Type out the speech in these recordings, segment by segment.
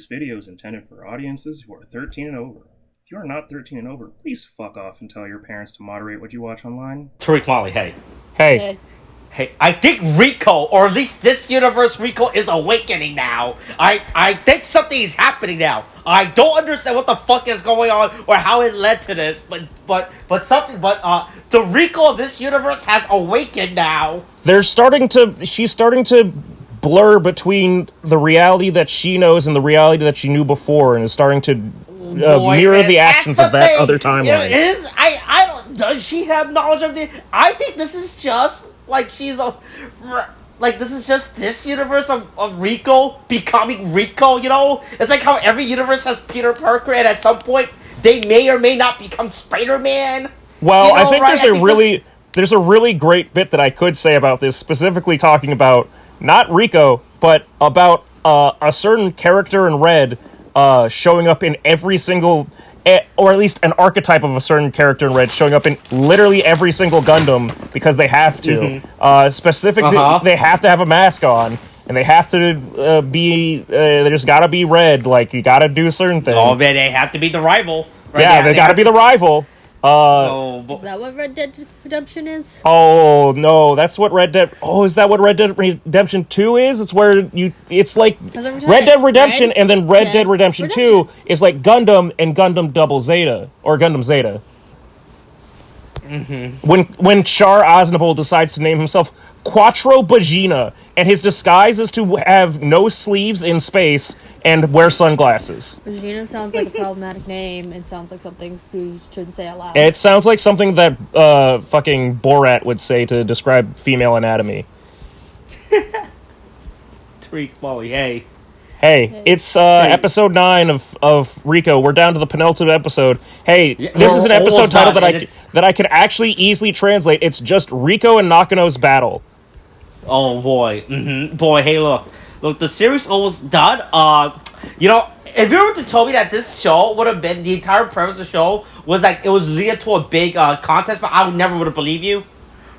This video is intended for audiences who are 13 and over. If you are not 13 and over, please fuck off and tell your parents to moderate what you watch online. Tariq and Molly, hey. Hey. Hey, I think Riko, or at least this universe Riko, is awakening now. I think something is happening now. I don't understand what the fuck is going on or how it led to this, but the Riko of this universe has awakened now. She's starting to blur between the reality that she knows and the reality that she knew before, and is starting to mirror the actions of that other timeline. Does she have knowledge of the? I think this is just like this is just this universe of Riko becoming Riko. You know, it's like how every universe has Peter Parker, and at some point they may or may not become Spider-Man. Well, I think there's a really great bit that I could say about this, specifically talking about not Riko, but about a certain character in Red showing up in every single, or at least an archetype of a certain character in Red showing up in literally every single Gundam because they have to. Mm-hmm. Specifically, they have to have a mask on, and they have to they just gotta be red. Like, you gotta do certain things. Oh man, they have to be the rival. Right? Yeah, they gotta be the rival. Is that what Red Dead Redemption is? Oh no, that's what Red Dead. Oh, is that what Red Dead Redemption 2 is? It's where it's like Red Dead Redemption, and then Red Dead Redemption 2 is like Gundam and Gundam Double Zeta or Gundam Zeta. Mm-hmm. When Char Aznavour decides to name himself Quattro Bagina, and his disguise is to have no sleeves in space and wear sunglasses. Bagina sounds like a problematic name. It sounds like something we shouldn't say out loud. It sounds like something that fucking Borat would say to describe female anatomy. Tariq, Molly, hey. Hey, it's episode 9 of Riko. We're down to the penultimate episode. Hey, this is an episode title that I can actually easily translate. It's just Riko and Nakano's battle. Oh boy, boy. Hey, look, the series almost done. You know, if you were to tell me that this show would have been the entire premise of the show was like it was leading to a big contest, but I would never would have believed you,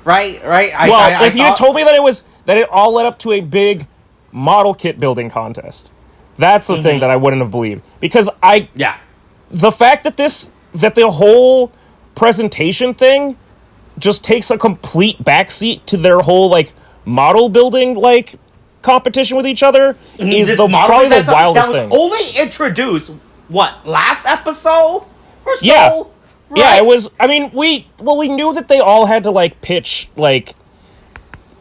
right? If you had told me that it all led up to a big model kit building contest, that's the thing that I wouldn't have believed, because the fact that the whole presentation thing just takes a complete backseat to their whole like model building like competition with each other is probably the wildest thing. Only introduced last episode or so. Yeah, right? Yeah. It was. I mean, we knew that they all had to like pitch like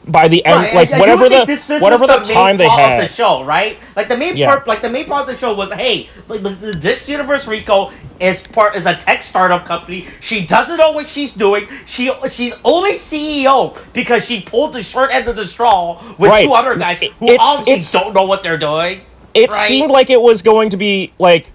by the end, like whatever the time they had. Of the show, right? Like the main part of the show was, hey, like this universe Riko is a tech startup company. She doesn't know what she's doing. She's only CEO because she pulled the short end of the straw with two other guys who obviously don't know what they're doing. It seemed like it was going to be like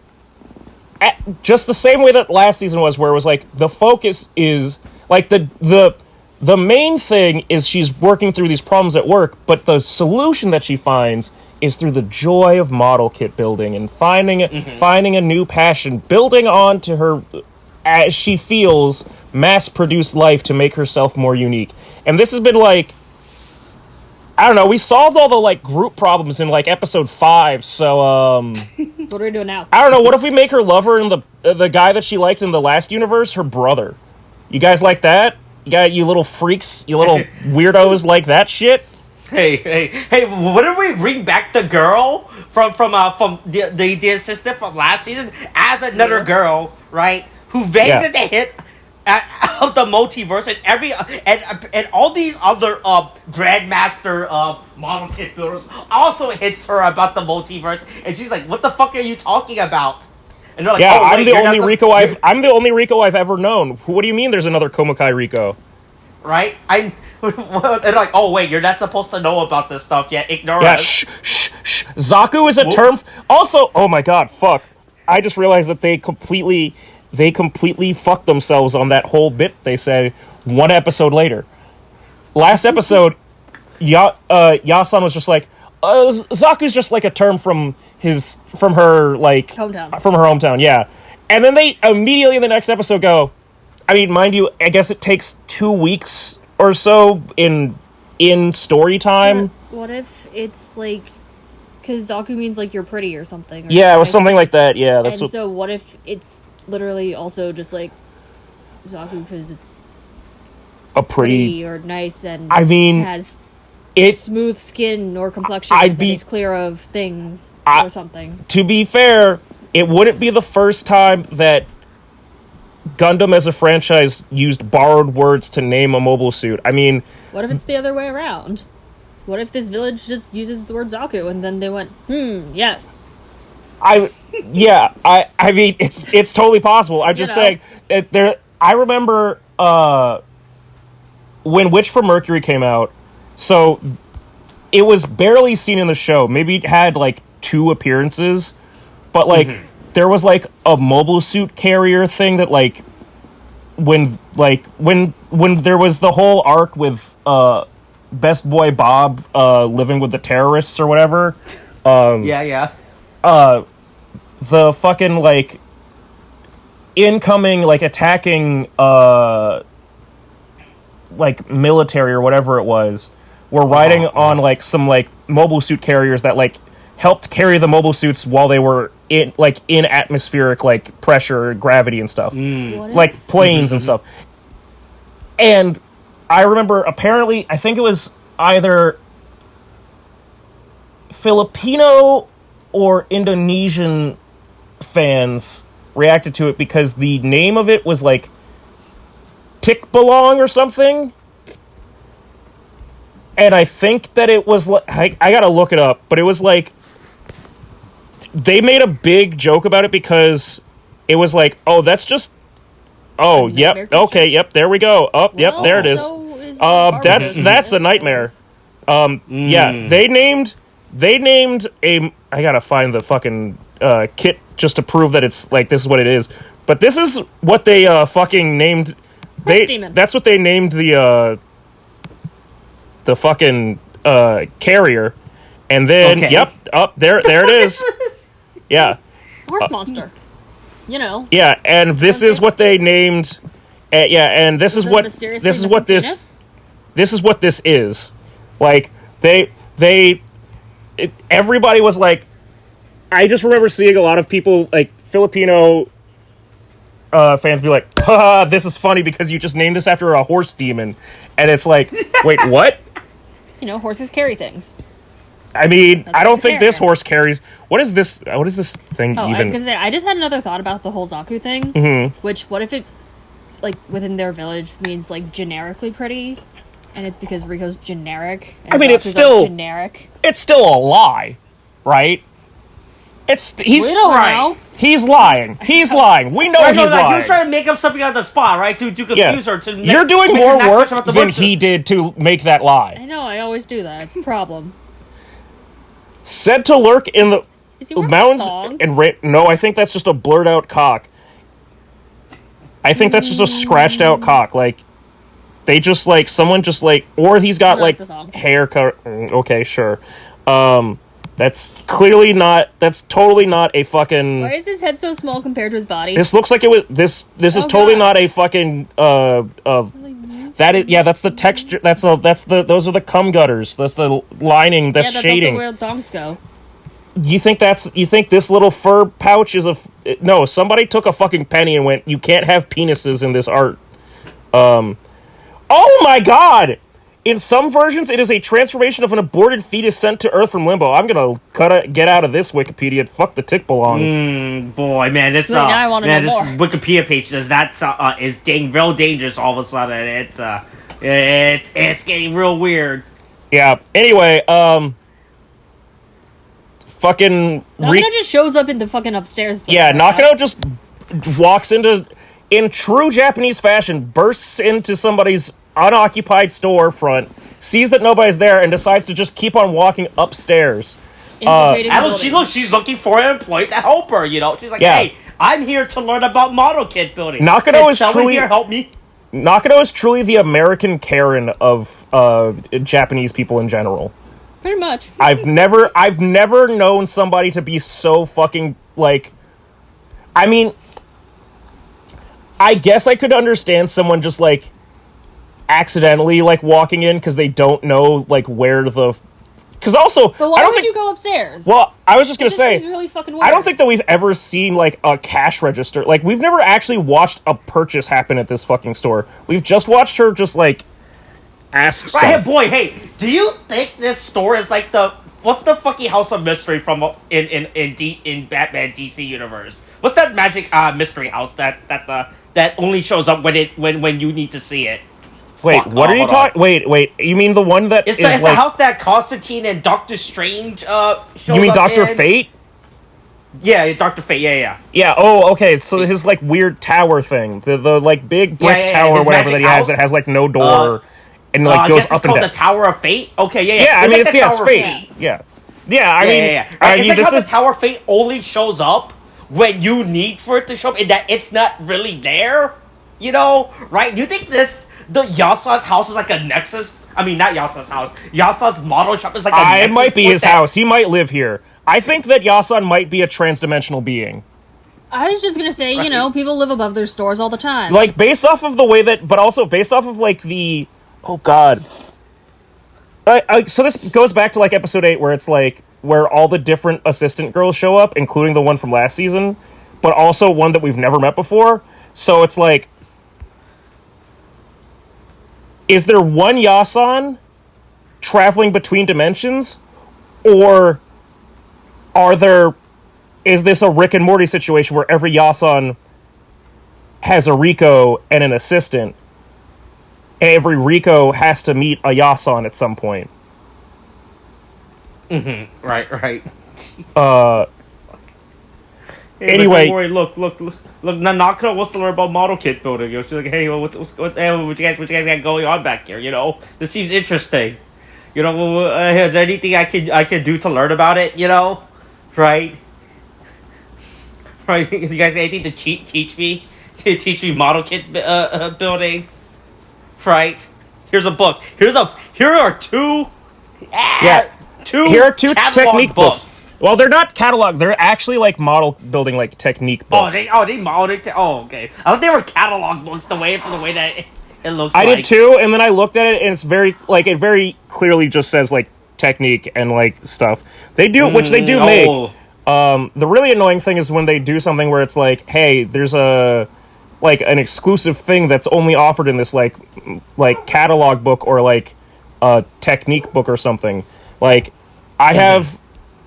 just the same way that last season was, where it was like the focus is like the main thing is she's working through these problems at work, but the solution that she finds is through the joy of model kit building and finding a new passion, building on to her, as she feels, mass-produced life to make herself more unique. And this has been like, I don't know, we solved all the like group problems in like episode 5, so what are we doing now? I don't know, what if we make her lover and the guy that she liked in the last universe her brother? You guys like that? You little freaks, you little weirdos like that shit. Hey! What if we bring back the girl from the assistant from last season as another girl, right? Who bangs at the hit of the multiverse and all these other grandmaster model kit builders also hits her about the multiverse, and she's like, "What the fuck are you talking about?" And they're like, I'm the only Riko I've ever known. What do you mean there's another Komakai Riko? Right? And like, oh wait, you're not supposed to know about this stuff yet. Ignore us. Shh. Zaku is a term. Also, oh my god, fuck. I just realized that they completely fucked themselves on that whole bit they said one episode later. Last episode, Yasan was just like, Zaku's just like a term from her hometown, yeah. And then they immediately in the next episode go, I mean, mind you, I guess it takes 2 weeks or so in story time. What if it's like Because Zaku means, like, you're pretty or something. Or Yeah, it was nice something thing. like that. Yeah, that's And what. so what if it's literally also just, like, Zaku because it's A pretty or nice and I mean, has it. smooth skin or complexion I'd that be- is clear of things I- or something. To be fair, it wouldn't be the first time that Gundam as a franchise used borrowed words to name a mobile suit. I mean, What if it's the other way around? What if this village just uses the word Zaku and then they went, yes. I mean, it's totally possible. I'm just know. saying there. I remember when Witch from Mercury came out, so it was barely seen in the show. Maybe it had like 2 appearances, but like there was like a mobile suit carrier thing that like when there was the whole arc with Best Boy Bob living with the terrorists or whatever. Yeah. The fucking like incoming like attacking like military or whatever it was were riding on like some like mobile suit carriers that like helped carry the mobile suits while they were in atmospheric like pressure, gravity and stuff. What Like if? planes and stuff. And I remember apparently I think it was either Filipino or Indonesian fans reacted to it because the name of it was like Tikbalong or something. And I think that it was like I gotta look it up, but it was like they made a big joke about it because it was like, oh, that's just yep, nightmare okay, creature? yep, there we go. Oh, yep, Well, there it is. so is That's a nightmare. Yeah, they named a. I gotta find the fucking kit just to prove that it's like this is what it is. But this is what they fucking named. Demon. That's what they named the fucking carrier, and then Okay. yep, up there it is. Yeah, Horse monster. You know. yeah, and this is what they named. And this is the what mysterious this thing is what missing this. penis? This is what this is. Like, everybody was like, I just remember seeing a lot of people, like, Filipino fans be like, haha, this is funny because you just named this after a horse demon. And it's like, wait, what? You know, horses carry things. I mean, I don't That's think fair. this horse carries. What is this thing Oh, even? I was gonna say, I just had another thought about the whole Zaku thing. Mhm. Which, what if it, like, within their village means, like, generically pretty? And it's because Riko's generic. And I mean, it's Zaku's, still- like, generic. It's still a lie, right? He's We don't right. know. He's lying. He's lying. We know Right, no, he's like, lying. you're trying to make up something on the spot, right? To confuse her. To You're doing make more her not work question about the than virtue. he did to make that lie. I know, I always do that. It's a problem. Said to lurk in the Is he wearing a mountains thong? and no, I think that's just a blurred out cock. I think that's just a scratched out cock. Like they just like someone just like, or he's got No, like it's a thong. hair cut. Okay, sure. That's clearly not. That's totally not a fucking. Why is his head so small compared to his body? This looks like it was this. This is Oh, totally God. not a fucking. That is, yeah, that's the texture. That's the. Those are the cum gutters. That's the lining. That's, yeah, that's shading. also where thongs go. You think this little fur pouch is no? Somebody took a fucking penny and went, you can't have penises in this art. Oh my god! In some versions, it is a transformation of an aborted fetus sent to Earth from limbo. I'm gonna get out of this Wikipedia. Fuck the tick belong. Boy, man, this Wait, now I wanna man, know this more. Wikipedia page says that's is getting real dangerous. All of a sudden, it's getting real weird. Yeah. Anyway, fucking. Nakano just shows up in the fucking upstairs. Yeah, Nakano just walks in true Japanese fashion, bursts into somebody's unoccupied storefront, sees that nobody's there, and decides to just keep on walking upstairs. Infiltrating the I don't. She's looking for an employee to help her. You know, she's like, Yeah. hey, I'm here to learn about model kit building. Nakano Can is someone truly- here help me. Nakano is truly the American Karen of Japanese people in general. Pretty much. I've never known somebody to be so fucking like. I mean, I guess I could understand someone just like accidentally like walking in because they don't know like where the because also, But why I don't would think you go upstairs? Well, I was just gonna This say, seems really fucking I don't weird. think that we've ever seen like a cash register. Like we've never actually watched a purchase happen at this fucking store. We've just watched her just like ask stuff. Right, hey, boy, hey, do you think this store is like what's the fucking House of Mystery from in Batman DC universe? What's that magic mystery house that only shows up when you need to see it? Wait, Fuck, what are you hold on. talking? Wait, you mean the one that It's is the like? house that Constantine and Doctor Strange shows You mean up Doctor in. Fate? Yeah, Doctor Fate. Yeah. Yeah. Oh, okay. So his like weird tower thing, the like big brick Yeah, tower, or his whatever that magic he has house. that has like no door and like I goes guess it's up and called down. the Tower of Fate. Okay, yeah. Yeah, I It's mean like it's the it's Tower of Fate. Yeah. Yeah, I mean, yeah. It's like this how is the Tower of Fate only shows up when you need for it to show up, and that it's not really there. You know, right? Do you think the Yasa's house is like a Nexus? I mean, not Yasa's house. Yasa's model shop is like a Nexus. It might be point his that- house. He might live here. I think that Yasan might be a transdimensional being. I was just gonna say, people live above their stores all the time. Like, based off of the way that... But also, based off of, like, the... Oh, God. So this goes back to, like, episode 8, where it's, like... Where all the different assistant girls show up, including the one from last season, but also one that we've never met before. So it's, like... Is there one Yasan traveling between dimensions? Or is this a Rick and Morty situation where every Yasan has a Riko and an assistant? Every Riko has to meet a Yasan at some point. Mm-hmm. Right. Hey, Anyway, don't worry, look. Nanaka wants to learn about model kit building. She's like, hey, what you guys got going on back here? This seems interesting. Is there anything I can do to learn about it? Right? Right? You guys got anything to teach me? To teach me model kit building? Right? Here's a book. Here are two. Here are two technique books. Well, they're not catalog. They're actually like model building, like technique books. They modeled it. Okay. I thought they were catalog books. The way that it looks. I did too, and then I looked at it, and it's it very clearly just says like technique and like stuff. They do, which they do make. The really annoying thing is when they do something where it's like, hey, there's an exclusive thing that's only offered in this like catalog book or like a technique book or something. Like, I have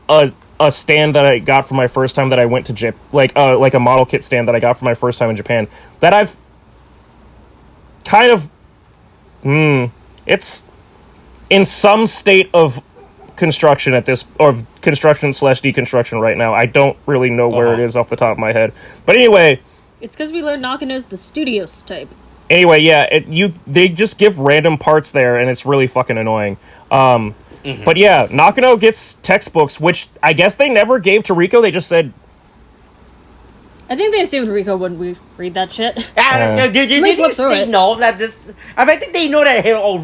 a stand that I got for my first time that I went to Japan, like a model kit stand that I got for my first time in Japan, that I've kind of it's in some state of construction at this, or construction / deconstruction right now. I don't really know where it is off the top of my head, but anyway, It's because we learned Nakano's the Studios type. Anyway, yeah, they just give random parts there, and it's really fucking annoying. But yeah, Nakano gets textbooks, which I guess they never gave to Riko. They just said, I think they assumed Riko wouldn't read that shit. Do you look through they it. know that this? I mean, I think they know that. Hey, look,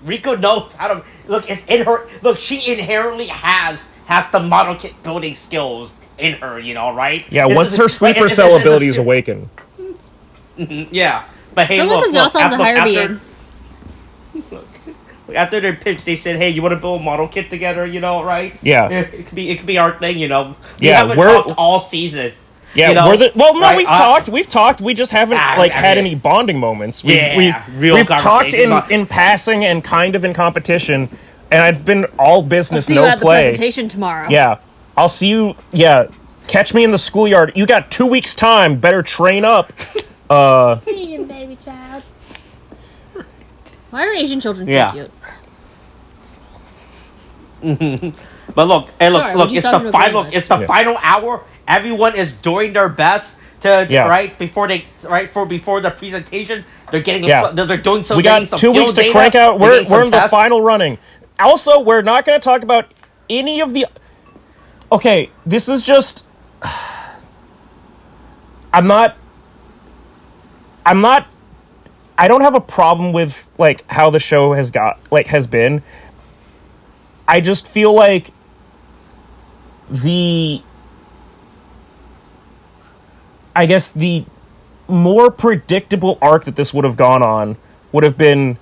Riko knows how to. Look, it's in her. Look, she inherently has the model kit building skills in her. Right? yeah, This once is- her right, sleeper it's- cell it's- abilities awaken. Yeah, but hey, Someone look, because Yasan's a higher after, being. after their pitch, they said, "Hey, you want to build a model kit together? Right? Yeah. It could be our thing. We Yeah, haven't we're- talked all season. Yeah, right, we've talked. We just haven't had any bonding moments. We've real talked conversations. in passing and kind of in competition, and I've been all I'll business, see you no at the play. presentation tomorrow. Yeah, I'll see you. Yeah, catch me in the schoolyard. You got 2 weeks time. Better train up. Asian baby child. Why are Asian children so Yeah. cute? But look, hey, look, Sorry, look! we It's just the talked about final. very It's the final hour. Everyone is doing their best to before the presentation. They're getting. They're doing some. We got 2 weeks to crank out. We're in the final running. Also, we're not going to talk about any of the. Okay, this is just. I'm not. I don't have a problem with like how the show has been. I just feel like the more predictable arc that this would have gone on would have been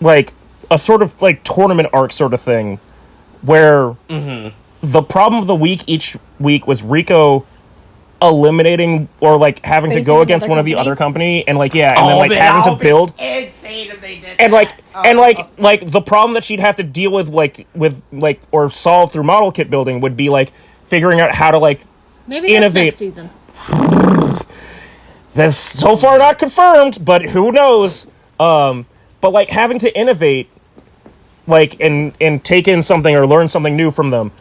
like a sort of like tournament arc sort of thing, where the problem of the week each week was Riko eliminating or like having to go against one of the other company, and like and then like having to build. Insane if they did And that. like the problem that she'd have to deal with or solve through model kit building would be like figuring out how to like Maybe that's innovate. next season. That's so far not confirmed, but who knows? But like having to innovate, like and take in something or learn something new from them.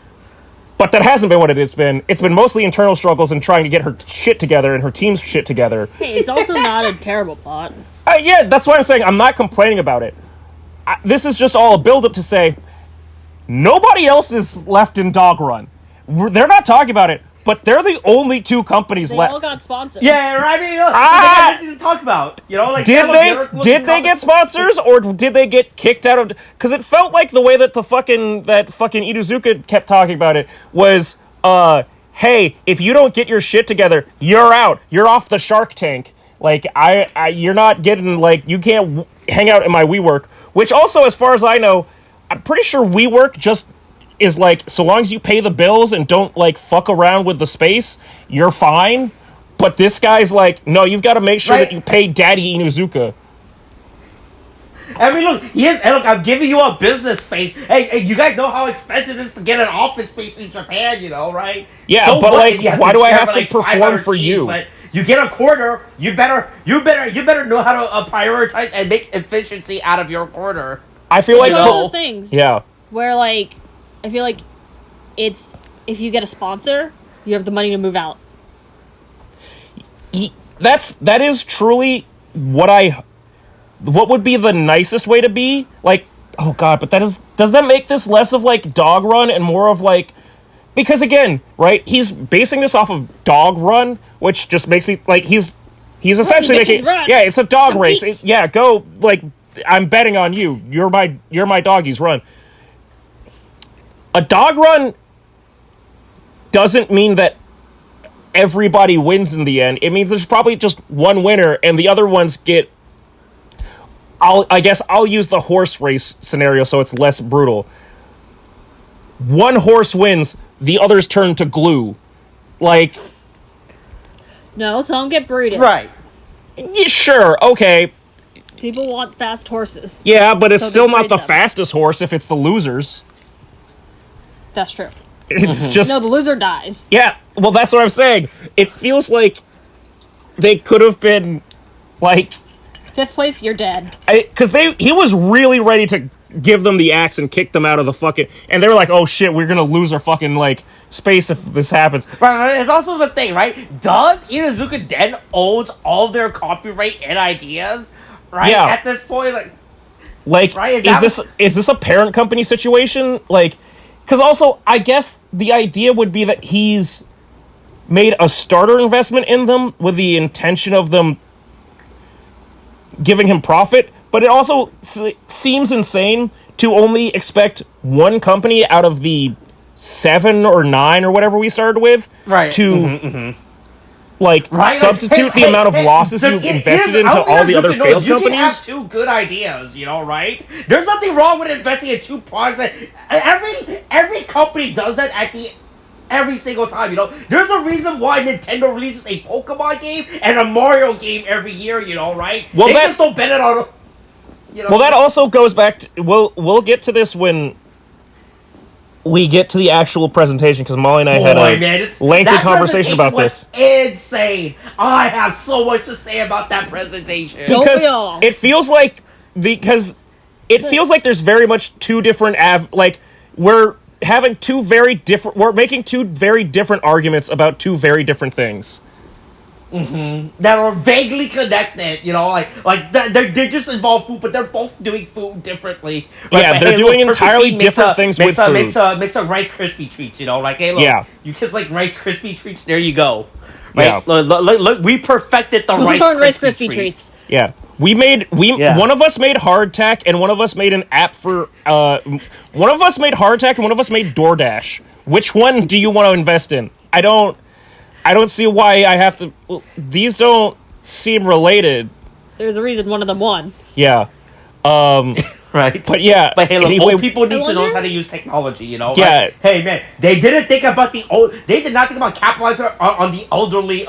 But that hasn't been what it's been. It's been mostly internal struggles and trying to get her shit together and her team's shit together. Hey, it's also not a terrible plot. Yeah, that's why I'm saying I'm not complaining about it. This is just all a build-up to say nobody else is left in Dog Run. They're not talking about it, but they're the only two companies They left. all got sponsors. Yeah, right. I mean, they got nothing to talk about. You know, like Did they get sponsors, or did they get kicked out of? Because it felt like the way that that fucking Inuzuka kept talking about it was, hey, if you don't get your shit together, you're out. You're off the Shark Tank. Like you're not getting you can't hang out in my WeWork. Which also, as far as I know, I'm pretty sure WeWork just is so long as you pay the bills and don't fuck around with the space, you're fine. But this guy's no, you've got to make sure that you pay Daddy Inuzuka. I mean, look, I'm giving you a business space. Hey, you guys know how expensive it is to get an office space in Japan, Right? Yeah, so but why do I have to perform for you? But you get a quarter, you better know how to prioritize and make efficiency out of your quarter. I feel it's one of those things. Yeah. Where I feel like it's if you get a sponsor, you have the money to move out. That is truly what would be the nicest way to be. Oh god, but does that make this less of Dog Run and more of because again, right, he's basing this off of Dog Run, which just makes me he's essentially making it's a dog race. Go I'm betting on you. You're my doggies, run. A dog run doesn't mean that everybody wins in the end. It means there's probably just one winner and the other ones get I guess I'll use the horse race scenario so it's less brutal. One horse wins, the others turn to glue. No, some get breeded. Right. Yeah, sure, okay. People want fast horses. Yeah, but it's still not the fastest horse if it's the losers. That's true. It's just... No, the loser dies. Yeah, well, that's what I'm saying. It feels like they could have been, 5th place, you're dead. Because he was really ready to give them the axe and kick them out of the fucking... And they were like, oh shit, we're gonna lose our fucking, space if this happens. Right, it's also the thing, right? Does Inuzuka Den owns all their copyright and ideas? Right? Yeah. At this point, right? Is this a parent company situation? Because also, I guess the idea would be that he's made a starter investment in them with the intention of them giving him profit, but it also seems insane to only expect one company out of the 7 or 9 or whatever we started with to substitute the amount of losses you've invested into all the other failed companies. You can have 2 good ideas, right? There's nothing wrong with investing in 2 products. Every company does that every single time, There's a reason why Nintendo releases a Pokemon game and a Mario game every year, right? Well, they just don't bet it on. Well, that also goes back to... We'll get to this when we get to the actual presentation, because Molly and I had a lengthy conversation about this. Insane! I have so much to say about that presentation. Because it feels like... it feels like there's very much 2 different... we're having 2 very different... We're making 2 very different arguments about 2 very different things. That are vaguely connected, they just involve food, but they're both doing food differently. Right? Yeah, they're doing entirely different things with food. Mix a Rice Krispie treats, hey, look, you just like Rice Krispie treats, there you go. Right? Yeah. Look, we perfected the Rice Krispie treats. Yeah. One of us made hardtack, and one of us made an app for, one of us made hardtack, and one of us made DoorDash. Which one do you want to invest in? I don't see why I have to... Well, these don't seem related. There's a reason one of them won. Yeah. Right, right? But yeah, But hey, look, anyway, old people need to know wonder- how to use technology, you know? Yeah. Like, hey, man, they didn't think about the old. They did not think about capitalizing on the elderly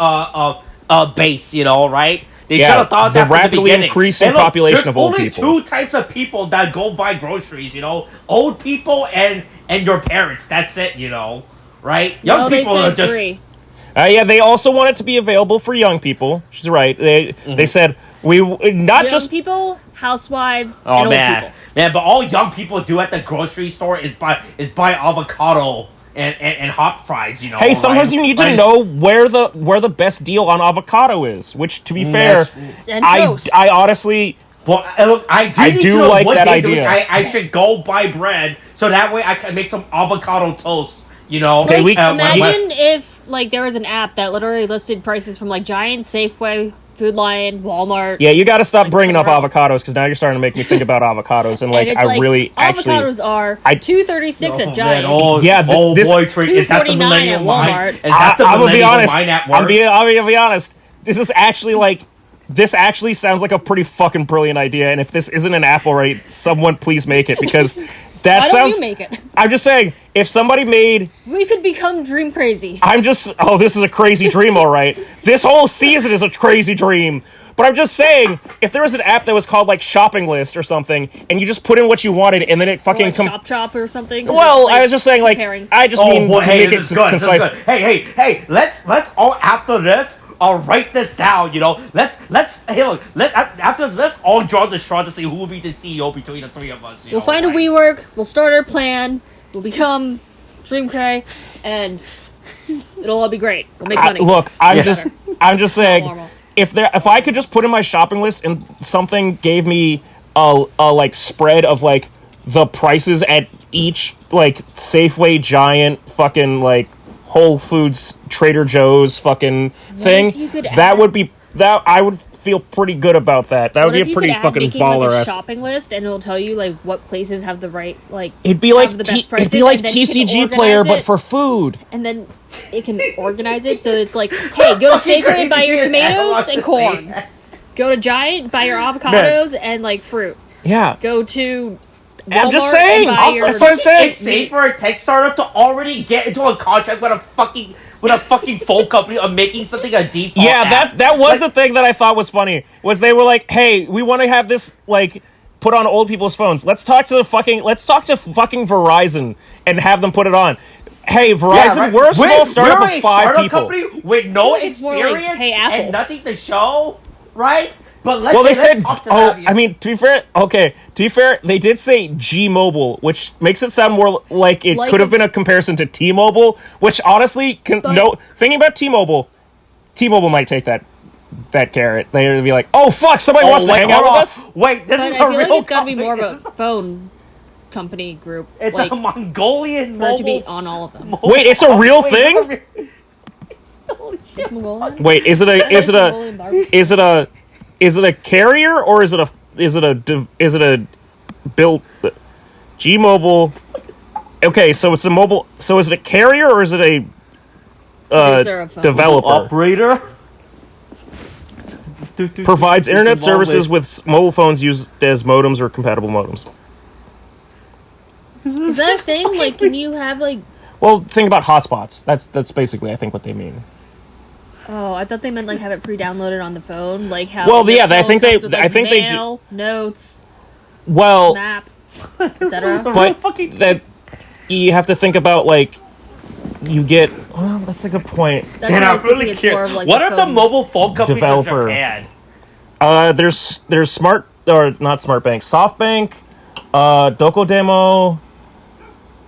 base, you know, right? They should have thought the that from the rapidly beginning. increasing Hey, look, population there's of old only people. two types of people that go buy groceries, you know, old people and your parents. That's it, you know, right? Young Well, they people are said just. 3. Yeah, they also want it to be available for young people. She's right. They said we not Young just people, housewives, Oh and man, old people. man! But all young people do at the grocery store is buy avocado and hot fries. You know. Hey, sometimes right? you need to Right? know where the best deal on avocado is. Which, to be fair, Yes. And I toast. honestly, Well, look, I I need do to know like what that day of the week idea. I should go buy bread so that way I can make some avocado toast. You know. Okay, Like, we- imagine if like there was an app that literally listed prices from like Giant, Safeway, Food Lion, Walmart. yeah, you got to stop Like bringing up somewhere else. avocados because now you're starting to make me think about avocados and like and it's I like, really actually. avocados are I- $2.36 at Giant. Yeah, this- boy treat. Is that the $2.49 millennial at mind? Walmart. Is that the I'm gonna be millennial honest. mind at I'm work? gonna be honest. This is actually like. This actually sounds like a pretty fucking brilliant idea, and if this isn't an Apple, right, someone please make it because that Why sounds. don't you make it? I'm just saying, if somebody made, We could become dream crazy. this is a crazy dream, all right. This whole season is a crazy dream. But I'm just saying, if there was an app that was called like Shopping List or something, and you just put in what you wanted, and then it Or fucking like Chop or something. 'cause Well, it's, like, I was just saying, like, comparing. I just Oh mean boy, to hey, make this it is good. concise. This is good. Hey, let's all after this. I'll write this down. You know, let's hey look. After this, let's all draw the straw to see who will be the CEO between the three of us. You We'll know, find a right? WeWork. We'll start our plan. We'll become Dream Cray, and it'll all be great. We'll make money. Look, I'm just saying, Normal. if I could just put in my shopping list and something gave me a like spread of like the prices at each like Safeway, Giant, fucking like Whole Foods, Trader Joe's fucking thing, if you could that add- would be that I would feel pretty good about that. That would What be if a you pretty could add fucking making like baller a ass. shopping list, and it'll tell you like what places have the right like. It'd be like have the best prices, it'd be like and then you can TCG Player, organize but it, for food. and then it can organize it so it's like, hey, go to Safeway and buy your tomatoes and corn. Go to Giant, buy your avocados and like fruit. Yeah. Go to Walmart I'm just saying. and buy your That's what I'm saying. It's safe for a tech startup to already get into a contract with a fucking phone company of making something a default. Yeah, app. that was the thing that I thought was funny. Was they were like, "Hey, we want to have this like put on old people's phones. Let's talk to fucking Verizon and have them put it on." Hey, Verizon, right. we're a small We're startup a of 5 startup people. company with no It's more like, experience hey, Apple. and nothing to show, right? But let's Well, they let's said, talk to oh, them, I mean, to be fair, they did say G-Mobile, which makes it sound more like it Like could have a- been a comparison to T-Mobile, which honestly, thinking about T-Mobile might take that carrot. They'd be like, oh, fuck, somebody wants to hang out with us? Wait, this But is I a feel real like it's got to be company. more of This a is phone company group. It's like, a Mongolian for it to be mobile. on all of them. Wait, it's a real Wait, thing? it's a real- Holy shit. Mongolian? Wait, is it Mongolian barbecue. a carrier or is it a built G-Mobile? Okay, so it's a mobile. So is it a carrier or is it a Producer of phones. developer? Operator Provides internet services with mobile phones used as modems or compatible modems. Is that a thing? Like, can you have like? Well, think about hotspots. That's basically, I think, what they mean. Oh, I thought they meant like have it pre-downloaded on the phone, like how. Well, your yeah, I phone think they- comes with, like, I think they do- mail, notes, Well, map, etc. but that you have to think about like you get. Well, that's a good point. That's Man, why I I'm was thinking really it's more curious. of like What the are the phone. mobile phone companies Developer. in Japan? There's smart or not smart bank, SoftBank, Dokodemo.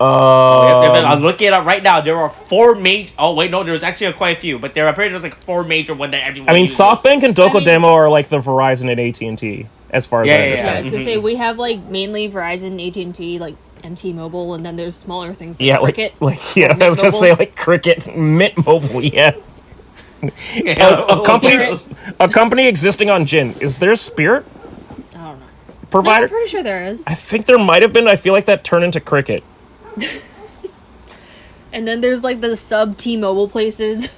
I'm looking it up right now. There are 4 major. Oh wait, no, there's actually quite a few, but there are apparently there's like 4 major ones that everyone. I mean, uses. SoftBank and Dokodemo I mean- are like the Verizon and AT&T, as far as Yeah, I yeah, understand. Yeah, I was gonna Mhm. say we have like mainly Verizon, AT&T, like and T-Mobile, and then there's smaller things like Yeah, Cricket. I was gonna say like Cricket, Mint Mobile, yeah. Yeah, A company existing on Jin. Is there a Spirit I don't know. No, provider? I'm pretty sure there is. I think there might have been. I feel like that turned into Cricket. And then there's like the sub T-Mobile places.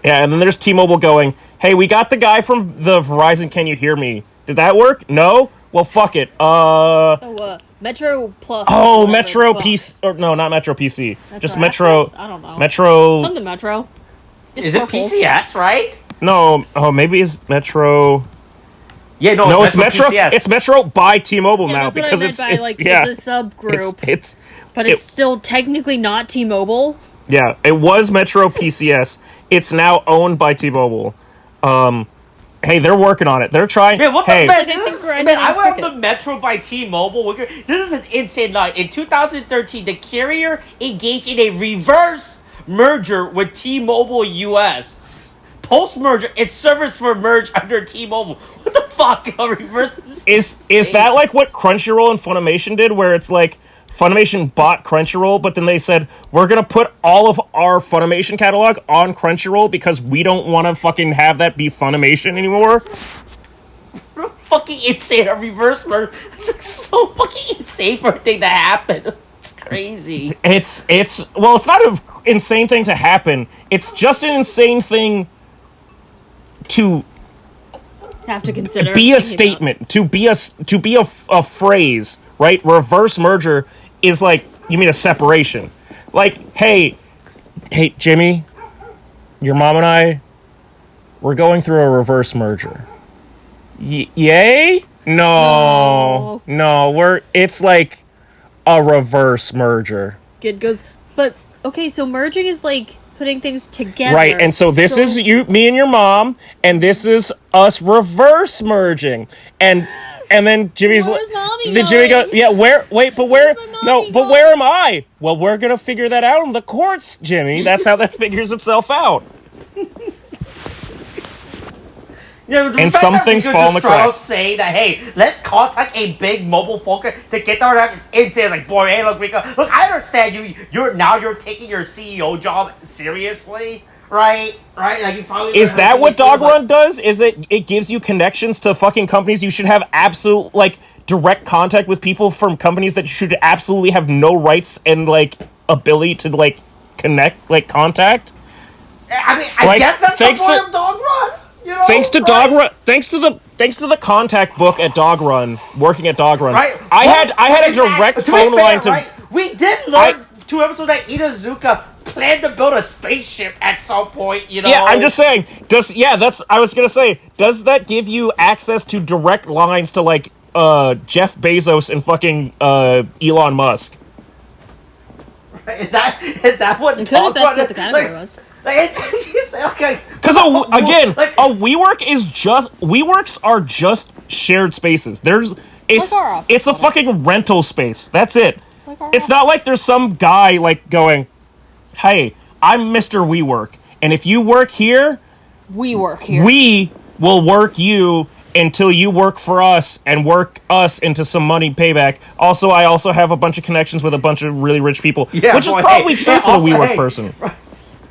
Yeah, and then there's T-Mobile going, "Hey, we got the guy from the Verizon. Can you hear me? Did that work? No. Well, fuck it. Metro Plus. Oh, Metro PC. Or no, not Metro PC. Just Metro. Access? I don't know. Metro. Something Metro. Is it PCS, right? No. Oh, maybe it's Metro. Yeah, no, it's Metro. PCS. It's Metro by T-Mobile now that's because what I it's meant by, like, yeah. it's a subgroup. But it's still technically not T-Mobile. Yeah, it was Metro PCS. It's now owned by T-Mobile. Hey, they're working on it. They're trying. Man, what hey, the I went on the Metro by T-Mobile. This is an insane night. In 2013, the carrier engaged in a reverse merger with T-Mobile US. Post-merger, its service were merged under T-Mobile. What the fuck? Reverse is that like what Crunchyroll and Funimation did, where it's like Funimation bought Crunchyroll, but then they said, we're gonna put all of our Funimation catalog on Crunchyroll because we don't want to fucking have that be Funimation anymore? What a fucking insane reverse merger. It's like so fucking insane for a thing to happen. It's crazy. It's not an insane thing to happen. It's just an insane thing to have to consider. Be a statement. To be a phrase, right? Reverse merger is like, you mean a separation. Like, hey, Jimmy, your mom and I, we're going through a reverse merger. Yay? No, it's like a reverse merger. Kid goes, but, okay, so merging is like putting things together. Right, and so this is me and your mom, and this is us reverse merging. And then Jimmy's like, then Jimmy goes, yeah, where am I? Well, we're gonna figure that out in the courts, Jimmy. That's how that figures itself out. Yeah, and some things fall in the cracks. Say that, hey, let's contact a big mobile focus to get our app. It's like, boy, hey, look, Rico, look, I understand you're taking your CEO job seriously, right? Like you finally. Is that what Dog Run does? Is it gives you connections to fucking companies? You should have absolute direct contact with people from companies that should absolutely have no rights and ability to connect, contact. I mean, I guess that's the point of Dog Run. You know, thanks to Dog Run, thanks to the contact book at Dog Run, working at Dog Run, right? I had a direct phone line to. Right? We did learn 2 episodes that Inuzuka planned to build a spaceship at some point. You know. Yeah, I'm just saying. I was gonna say, does that give you access to direct lines to Jeff Bezos and fucking Elon Musk? Is that what? It could if that's what the category was. Okay. Because WeWorks are just shared spaces. It's a fucking rental space. That's it. It's not like there's some guy going, hey, I'm Mr. WeWork, and if you work here, we work here. We will work you until you work for us and work us into some money payback. Also, I also have a bunch of connections with a bunch of really rich people, which is probably true for the WeWork person.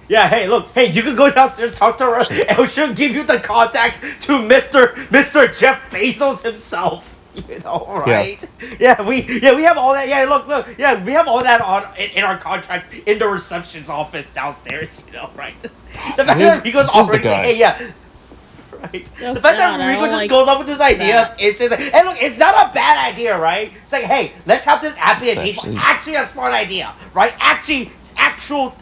Yeah, hey, look, you can go downstairs, talk to her, and she'll give you the contact to Mr. Jeff Bezos himself. You know, right? Yeah, we have all that. Yeah, look, yeah, we have all that in our contract in the reception's office downstairs. You know, right? The fact that Rico's offering, hey, yeah. Right. Oh, the fact that Rico just goes up with this idea, it's like, hey, look, it's not a bad idea, right? It's like, hey, let's have this app be actually a smart idea, right? Actual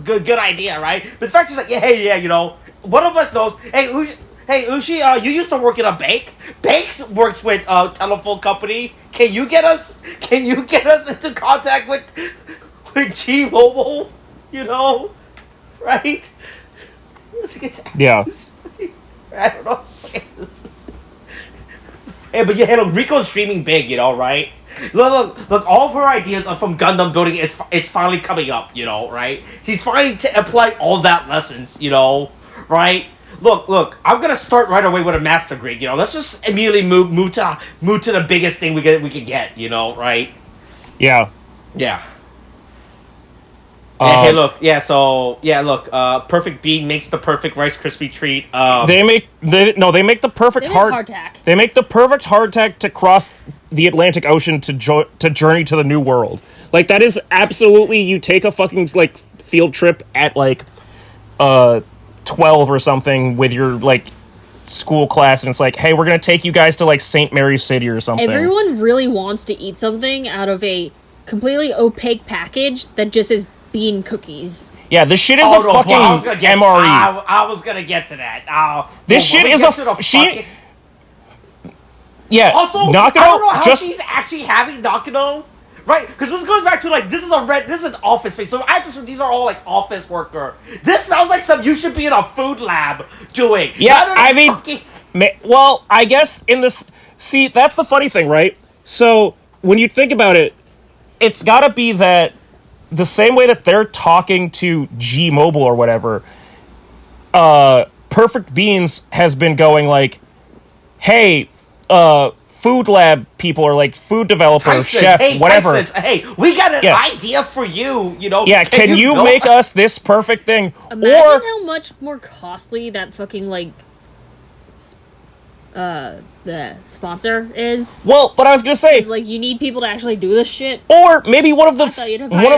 good idea, right? But the fact is like, yeah, you know, one of us knows. Hey, Ushi, you used to work in a bank. Banks works with telephone company. Can you get us into contact with T-Mobile? You know, right? Yeah. I don't know. Hey, but yeah, look, Rico's streaming big, you know, right? Look, all of her ideas are from Gundam building. It's finally coming up, you know, right? She's finally applying all that lessons, you know, right? Look, I'm gonna start right away with a master grid, you know. Let's just immediately move to the biggest thing we can get, you know, right? Yeah. Yeah. Hey, look, Perfect Bean makes the perfect Rice Krispie treat. They make the perfect hardtack. They make the perfect hardtack to cross the Atlantic Ocean to journey to the New World. Like, that is absolutely, you take a fucking field trip at 12 or something with your school class, and it's like, hey, we're gonna take you guys to like St. Mary's City or something. Everyone really wants to eat something out of a completely opaque package that just is bean cookies. Yeah, this shit is a fucking MRE. I was gonna get to that. This shit is Yeah, also, Nakano, I don't know how she's actually having Nakano, right? Because this goes back to like this is an office space. So I just these are all like office worker. This sounds like something you should be in a food lab doing. Yeah, I mean, well, I guess in this, see, that's the funny thing, right? So when you think about it, it's got to be that the same way that they're talking to G Mobile or whatever. Perfect Beans has been going like, hey. Food lab people or like food developer, Tyson, chef, hey, whatever. Tyson, hey, we got an idea for you. You know? Yeah, can you make us this perfect thing? Imagine how much more costly that fucking like the sponsor is. Well, but I was gonna say, like, you need people to actually do this shit. Or maybe one of the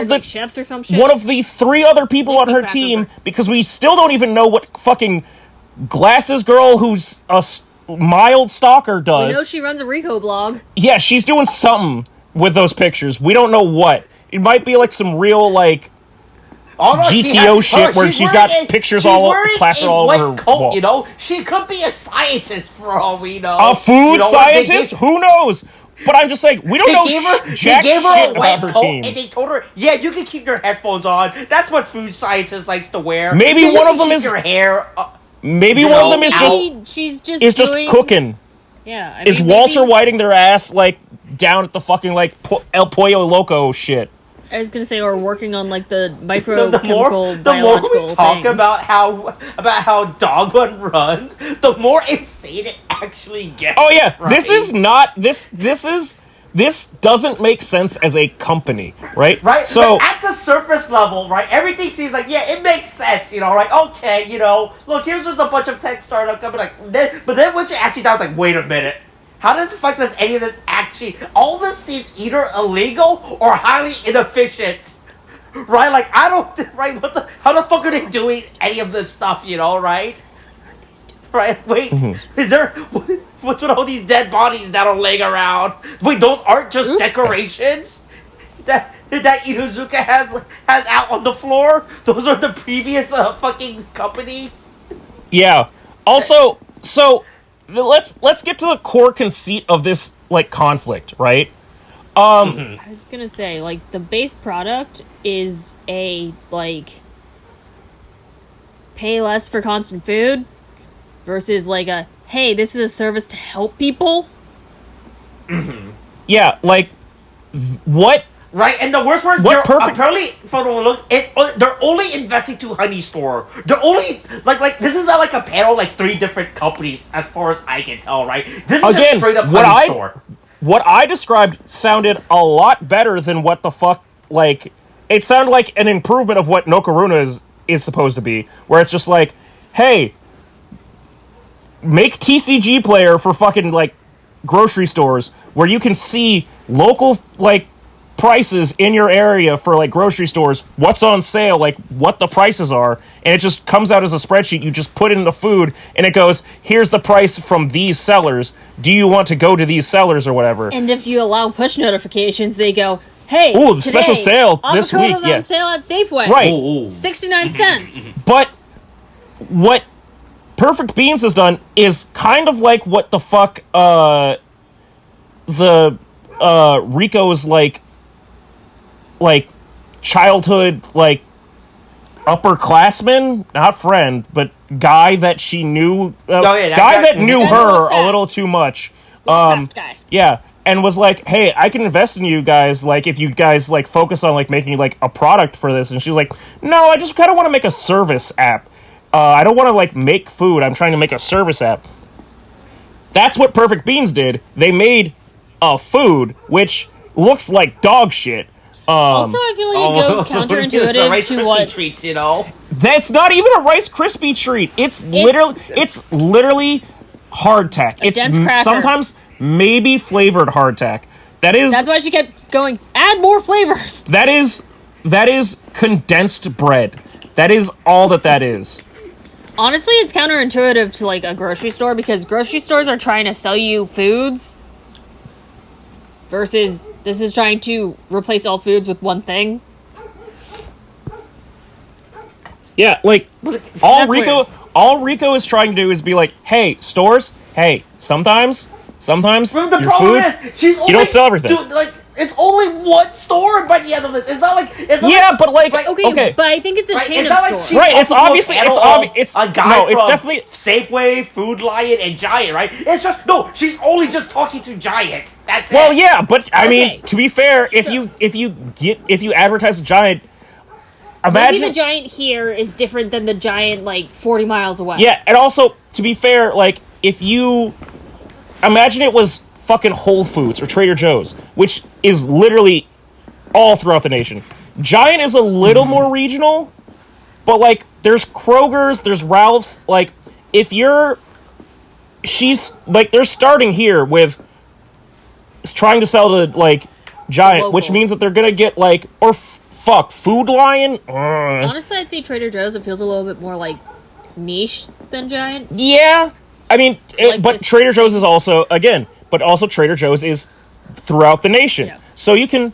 like, chefs or some shit. One of the 3 other people on her team, because we still don't even know what fucking Glasses Girl, who's a mild stalker, does. We know she runs a Riko blog. Yeah, she's doing something with those pictures. We don't know what. It might be like some real like GTO shit where she's got pictures plastered all over her coat, wall. You know, she could be a scientist for all we know. A food scientist? Who knows? But I'm just saying, we don't know jack shit about her team. And they told her, yeah, you can keep your headphones on. That's what food scientists likes to wear. Maybe one of them is your hair. Maybe one of them is she's just cooking. Yeah, I mean, is Walter whiting their ass like down at the fucking like El Pollo Loco shit? I was gonna say, or working on like the microchemical the more we talk things. about how Dog One runs, the more insane it actually gets. Oh yeah, right? This doesn't make sense as a company, right? Right. So but at the surface level, right, everything seems like it makes sense, you know, like okay, you know, look, here's just a bunch of tech startup company, but then once you actually down, like, wait a minute, how does any of this actually? All this seems either illegal or highly inefficient, right? Like I don't, right? How the fuck are they doing any of this stuff, you know, right? Right, wait, is there, what's with all these dead bodies that are laying around? Wait, those aren't just decorations? That Inuzuka has out on the floor? Those are the previous fucking companies? Yeah. Also, so, let's get to the core conceit of this, like, conflict, right? I was gonna say, like, the base product is a, like, pay less for constant food, versus like a, hey, this is a service to help people. Yeah, like, what? Right, and the worst part is apparently, for the look, they're only investing to Honey Store. They're only, like, this is not like a panel, like 3 different companies, as far as I can tell, right? This is just straight up Honey Store. What I described sounded a lot better than what the fuck, like, it sounded like an improvement of what Nokaruna is supposed to be, where it's just like, hey, make TCG Player for fucking, like, grocery stores, where you can see local, like, prices in your area for, like, grocery stores, what's on sale, like, what the prices are, and it just comes out as a spreadsheet. You just put in the food, and it goes, here's the price from these sellers. Do you want to go to these sellers or whatever? And if you allow push notifications, they go, hey, ooh, the special sale this week. Avocado's on sale at Safeway. Right. Ooh. 69 cents. But what Perfect Beans has done is kind of like what the fuck the Rico's like childhood, like, upperclassman, not friend, but guy that she knew, guy that knew her a little too much. Guy. Yeah, and was like, hey, I can invest in you guys, like, if you guys, like, focus on, like, making, like, a product for this. And she was like, no, I just kind of want to make a service app. I don't want to, like, make food. I'm trying to make a service app. That's what Perfect Beans did. They made a food, which looks like dog shit. Also, I feel like it goes counterintuitive to what treats, you know. That's not even a Rice Krispie treat. It's literally hardtack. It's sometimes maybe flavored hardtack. That's why she kept going, add more flavors. That is condensed bread. That is all that is. Honestly, it's counterintuitive to like a grocery store because grocery stores are trying to sell you foods versus this is trying to replace all foods with one thing. Yeah, like all Riko is trying to do is be like, hey, stores, hey, sometimes But the your problem food, is, she's only, you don't sell everything. like, it's only one store by the end of this. It's not like but like Okay, but I think it's a chain it's of not like stores. she's Right, it's also obviously panel it's of obvious it's a guy no, it's from definitely Safeway, Food Lion, and Giant, right? It's just no. She's only just talking to Giant. That's well, it. yeah, but I Okay. mean, to be fair, if you advertise a Giant, imagine Maybe the Giant here is different than the Giant like 40 miles away. Yeah, and also to be fair, like if you imagine it was fucking Whole Foods or Trader Joe's, which is literally all throughout the nation. Giant is a little more regional, but like there's Kroger's, there's Ralph's. Like if she's like they're starting here with trying to sell to like Giant, Local. which means that they're gonna get like Food Lion. Honestly, I'd say Trader Joe's. It feels a little bit more like niche than Giant. Yeah, I mean, Like but this- Trader Joe's is also Trader Joe's is throughout the nation. Yeah. So you can,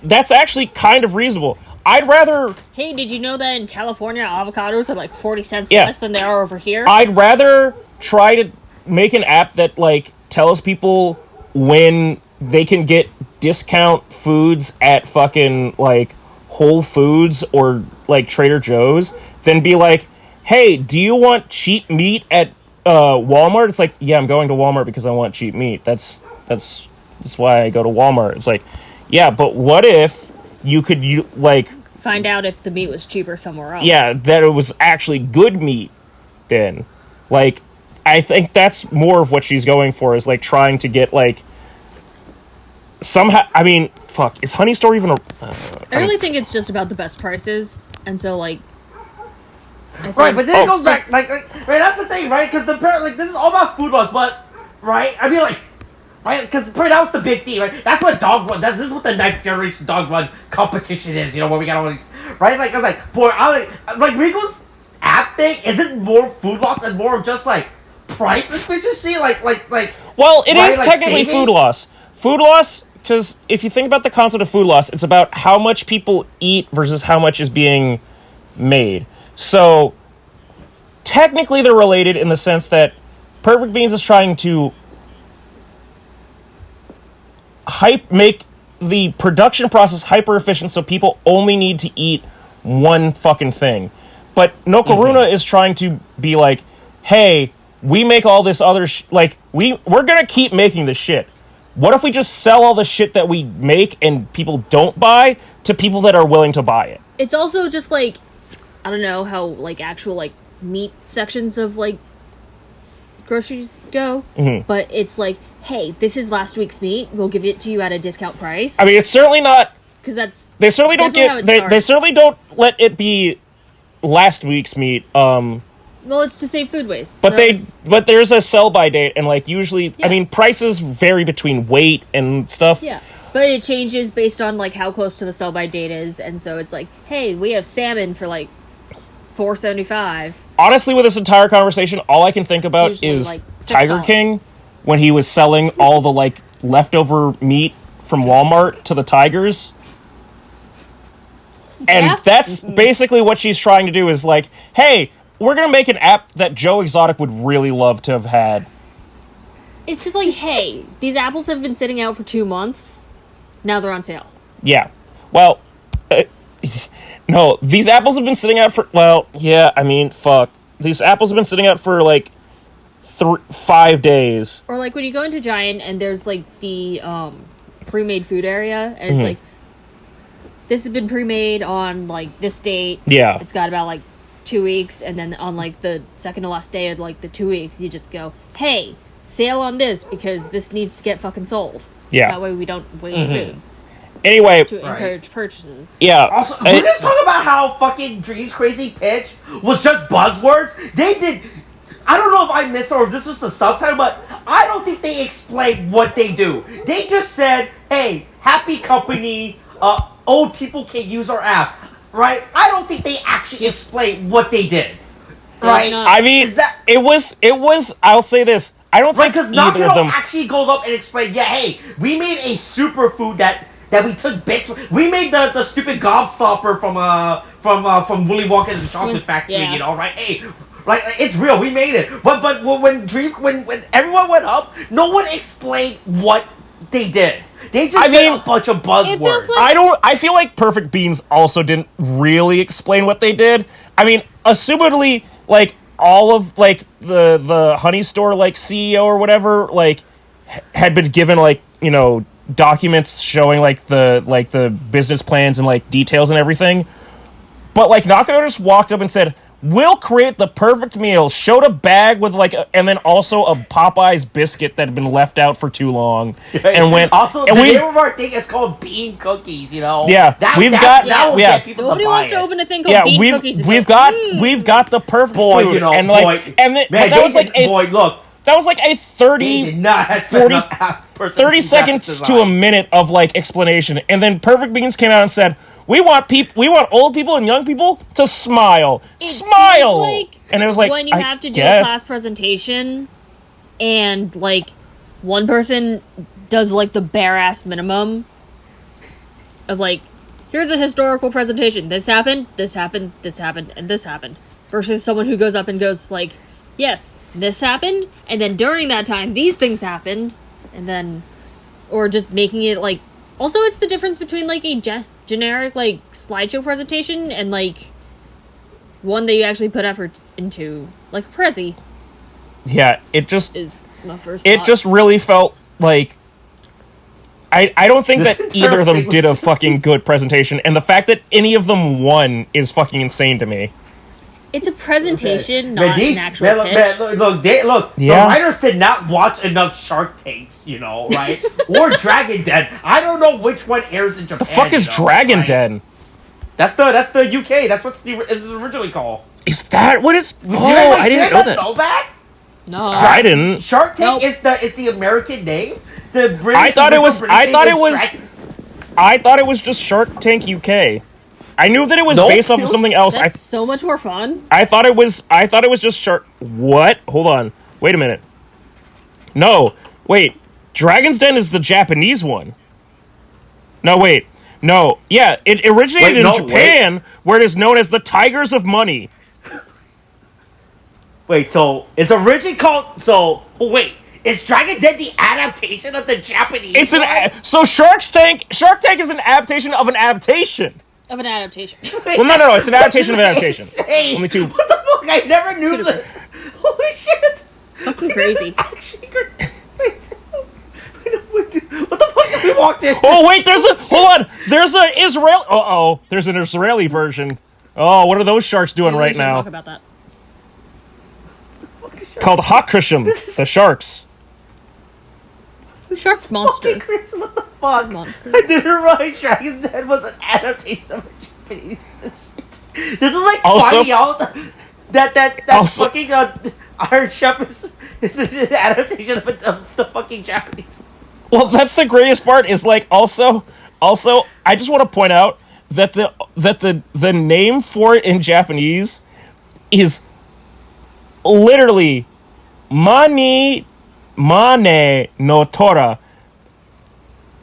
that's actually kind of reasonable. I'd rather Hey, did you know that in California avocados are like 40 cents Yeah. less than they are over here? I'd rather try to make an app that like tells people when they can get discount foods at fucking like Whole Foods or like Trader Joe's than be like, hey, do you want cheap meat at Walmart? It's like, yeah, I'm going to Walmart because I want cheap meat. That's why I go to Walmart. It's like, yeah, but what if you could Find out if the meat was cheaper somewhere else. yeah, that it was actually good meat then. Like, I think that's more of what she's going for, is like trying to get like somehow. I mean, fuck, is Honey Store even a? I really think it's just about the best prices, and so like. I think Right, but then it goes it's back, just- right, that's the thing, right? Because this is all about food laws, but, right, I mean, like, right, because that was the big thing, right? That's what dog run, this is what the ninth generation dog run competition is, you know, where we got all these, right? Like, I was like, boy, like, Rico's app thing isn't more food loss and more of just, like, prices, did you see? Like, Well, it right, is like technically savings? food loss. Food loss, because if you think about the concept of food loss, it's about how much people eat versus how much is being made. So, technically they're related in the sense that Perfect Beans is trying to make the production process hyper efficient so people only need to eat one fucking thing. But Nokaruna is trying to be like, hey, we make all this other we're gonna keep making this shit. What if we just sell all the shit that we make and people don't buy to people that are willing to buy it? It's also just like, I don't know how like actual like meat sections of like groceries go, but it's like, hey, this is last week's meat. We'll give it to you at a discount price. I mean, it's certainly not. Because that's They certainly don't definitely how get. it They started. certainly don't let it be last week's meat. Well, it's to save food waste. But so but there's a sell by date, and like usually, Yeah. I mean, prices vary between weight and stuff. yeah, but it changes based on like how close to the sell by date is, and so it's like, hey, we have salmon for like $4.75. Honestly, with this entire conversation, all I can think about It's usually, is like, Tiger $6. King when he was selling all the like leftover meat from Walmart to the tigers. And Yeah. that's basically what she's trying to do is like, hey, we're going to make an app that Joe Exotic would really love to have had. It's just like, hey, these apples have been sitting out for 2 months. Now they're on sale. Yeah. Well, no, these apples have been sitting out for, well, yeah, I mean, fuck. These apples have been sitting out for like 5 days. Or like when you go into Giant and there's like the pre-made food area, and it's like, this has been pre-made on like this date. Yeah. It's got about like 2 weeks, and then on like the second to last day of like the 2 weeks, you just go, hey, sale on this because this needs to get fucking sold. Yeah. That way we don't waste food Anyway, to encourage purchases. yeah. Also, we just talk about how fucking Dream's Crazy Pitch was just buzzwords. They did. I don't know if I missed or if this was the subtitle, but I don't think they explained what they do. They just said, "Hey, happy company. Old people can use our app." Right? I don't think they actually explained what they did. Right. I mean, Is that- it was. I'll say this. I don't Right, think because either of Nakano them. actually goes up and explains, yeah, hey, we made a superfood that we took bits from. We made the stupid gobstopper from Willy Wonka and the Chocolate Factory, yeah. you know, right? Hey, right, it's real, we made it. But when everyone went up, no one explained what they did. They just said a bunch of buzzwords. feels like- I feel like Perfect Beans also didn't really explain what they did. I mean, assumedly, like all of like the honey store like CEO or whatever like had been given like, you know, documents showing like the business plans and like details and everything. But like Nakano just walked up and said, "We'll create the perfect meal." Showed a bag with like, and then also a Popeye's biscuit that had been left out for too long, and went. Also, and the we, name of our thing is called Bean Cookies. You know. Yeah, that we've will got- get people Nobody to buy wants it. to open a thing called bean cookies. we've got the perfect Boy, food, you know, and like, boy, and then, man, but that was like a look. that was like a They 30, did not have 40 enough 30 seconds to a minute of like explanation, and then Perfect Beans came out and said, we want old people and young people to smile. Smile! Like And it was like, when you I have to do guess. a class presentation and like one person does like the bare ass minimum of like, here's a historical presentation. This happened, this happened, this happened, and this happened. Versus someone who goes up and goes like, yes, this happened, and then during that time these things happened, and then, or just making it like, also it's the difference between like a generic like slideshow presentation and like one that you actually put effort into, like a Prezi. Yeah, it just Is my first it thought. just really felt like I don't think that either of them did a fucking good presentation, and the fact that any of them won is fucking insane to me. It's a presentation, Man, not these- an actual man, pitch. look, Yeah. the writers did not watch enough Shark Tanks, you know, right? Or Dragon Den. I don't know which one airs in Japan. The fuck is you know, Dragon right? Den? That's the UK. That's what it's originally called. Is that what it's? Did Oh, anybody- I didn't did know I that. Know that? No. I didn't. Shark Tank Nope. is the American name. The British. I thought it was- original British I thought name it is was- Dragon- I thought it was just Shark Tank UK. I knew that it was Nope. based off of something else. That's so much more fun. I thought it was just Shark. What? Hold on. Wait a minute. No. Wait. Dragon's Den is the Japanese one. No, wait. No. Yeah, it originated in Japan, where it is known as the Tigers of Money. Wait, so it's originally called. So wait, is Dragon Den the adaptation of the Japanese? It's an one? so Shark Tank is an adaptation of an adaptation. Of an adaptation. Well, no, it's an adaptation of an adaptation. Insane. Only two. What the fuck? I never knew Two this. Holy shit! Fucking crazy. This is actually great. What the fuck did we walk in? Oh wait, there's an Israeli version. Oh, what are those sharks doing We right shouldn't now? Talk about that. Called Hakrisham, the sharks. Shark monster. Fucking crazy, what the fuck? Monster. I didn't realize Dragon's Den was an adaptation of a Japanese. This is like Also- finding out that Also- fucking Iron Chef is an adaptation of the fucking Japanese. Well, that's the greatest part. Is like also, I just want to point out that the name for it in Japanese is literally Mane no Tora,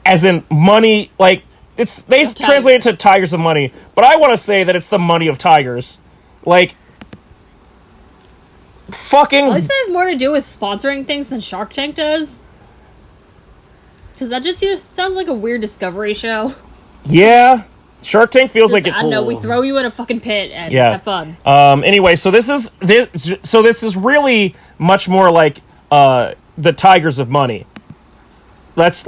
as in money. Like they Of translate it to tigers. Tigers of Money, but I want to say that it's the money of tigers. Like fucking. At least that has more to do with sponsoring things than Shark Tank does. Because that just sounds like a weird Discovery show. Yeah, Shark Tank feels Just, like it. I don't know, we throw you in a fucking pit and Yeah. have fun. Anyway, so this is really much more like the Tigers of Money. Let's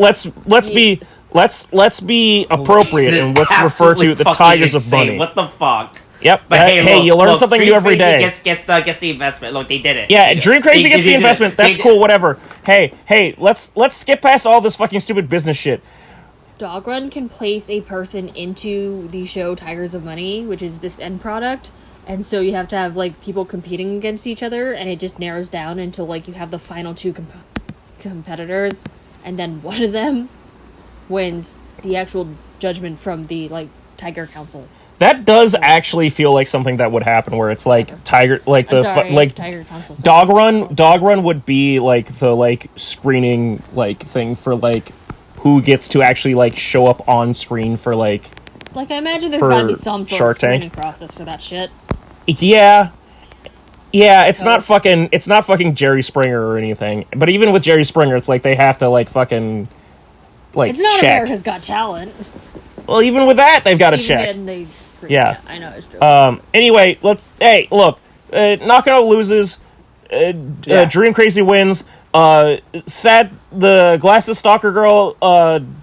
be appropriate and let's refer to the Tigers of Money. What the fuck? Yep. But Hey, look, you learn look, something Dream new every Crazy day. Gets the investment. Look, they did it. Yeah, They did Dream it. Crazy They gets the did it. investment. That's They- cool. Whatever. Hey, let's skip past all this fucking stupid business shit. Dog Run can place a person into the show Tigers of Money, which is this end product. And so you have to have, like, people competing against each other, and it just narrows down until, like, you have the final two competitors, and then one of them wins the actual judgment from the, like, Tiger Council. That does actually feel like something that would happen, where it's like Tiger, like I'm the sorry, like Tiger Council says. Dog Run would be like the like screening like thing for like who gets to actually like show up on screen for like. Like, I imagine there's for gotta be some sort Shark of screening Tank. process for that shit. Yeah, it's not fucking Jerry Springer or anything. But even with Jerry Springer, it's like they have to like fucking like It's not check. America's Got Talent. Well, even with that, they've got to Even check. then they screen. Yeah. I know, it's true. Anyway, hey, look, Nakano loses, Dream Crazy wins, sad, the Glasses Stalker girl,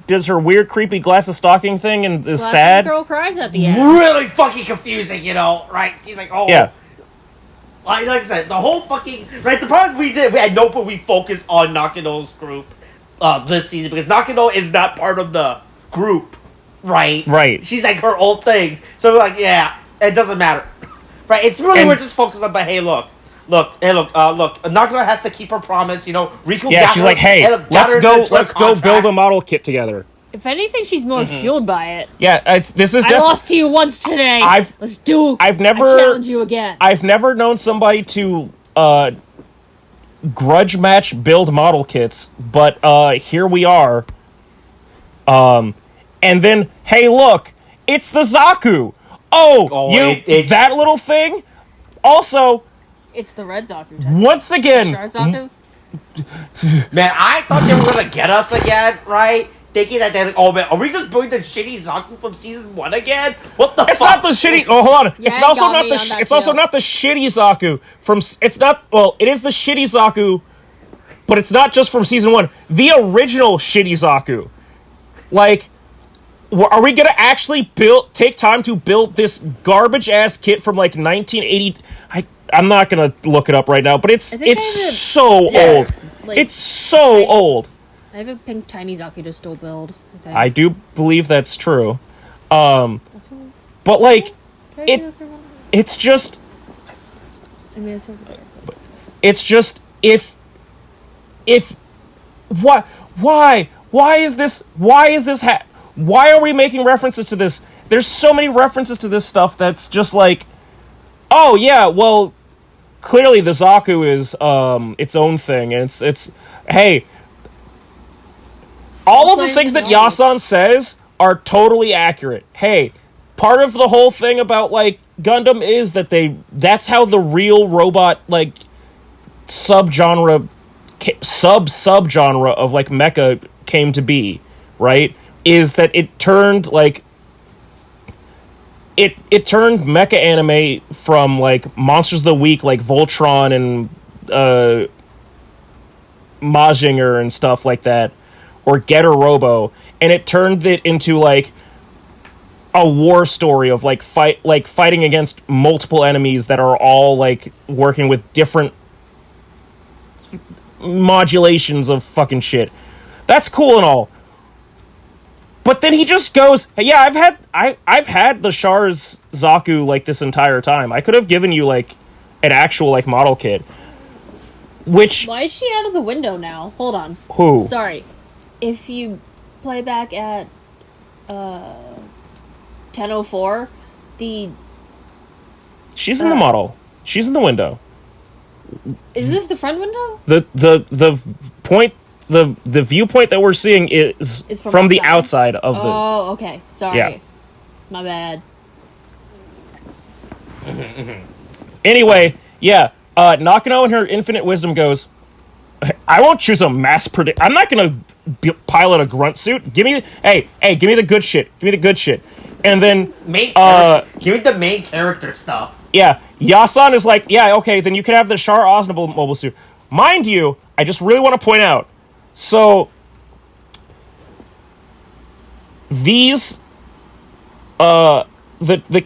does her weird, creepy Glasses Stalking thing and is Glasses sad. girl cries at the end. Really fucking confusing, you know, right? She's like, oh. Yeah. Like I said, the whole fucking... Right, the problem we had no point we focused on Nakano's group this season, because Nakano is not part of the group, right? Right. She's like her old thing. So we're like, yeah, it doesn't matter. Right, it's really, we're just focused on, but hey, look, Nakano has to keep her promise, you know, Riko Yeah, got she's her, like, hey, got let's her go into a build contract. a model kit together. If anything, she's more fueled by it. Yeah, this is I lost to you once today. Let's do. I've never I challenge you again. I've never known somebody to grudge match build model kits, but here we are. And then, hey, look, it's the Zaku. That little thing. Also, It's the Red Zaku. once again, Char Zaku. Man, I thought they were gonna get us again, right? Thinking that they're like, oh man, are we just doing the shitty Zaku from season 1 again? What the it's fuck? not the shitty. Oh, hold on. Yeah, It's it also got not me the. on that It's also too. not the shitty Zaku from. It's not. Well, it is the shitty Zaku, but it's not just from season 1. The original shitty Zaku. Like, are we gonna actually take time to build this garbage ass kit from like 1980? I'm not gonna look it up right now, but it's so old. Like, it's so old. I have a pink tiny Zaku to still build. I think. I do believe that's true. That's all. But like, Can I do that for one? it's just. I mean, it's over there. But... It's just if why is this why are we making references to this? There's so many references to this stuff that's just like, oh yeah, well, clearly the Zaku is its own thing, and it's hey, all of the things that Yasan says are totally accurate. Hey, part of the whole thing about like Gundam is that that's how the real robot like subgenre of like mecha came to be, right? Is that it turned like it turned mecha anime from like Monsters of the Week like Voltron and Mazinger and stuff like that, or Getter Robo, and it turned it into like a war story of like fighting against multiple enemies that are all like working with different modulations of fucking shit. That's cool and all. But then he just goes, hey, yeah, I've had the Char's Zaku like this entire time. I could have given you like an actual like model kit. Which Why is she out of the window now? Hold on. who? Sorry. If you play back at 10:04, She's in the model. She's in the window. Is this the front window? The point the viewpoint that we're seeing is from the outside of the. Oh, okay. Sorry. Yeah. My bad. Anyway, yeah. Nakano in her infinite wisdom goes, I won't choose a mass predict. I'm not gonna pilot a grunt suit. Give me the good shit. Give me the good shit. And then give me the main character stuff. Yeah, Yasan is like, yeah, okay, then you can have the Char Aznable mobile suit. Mind you, I just really want to point out, so these the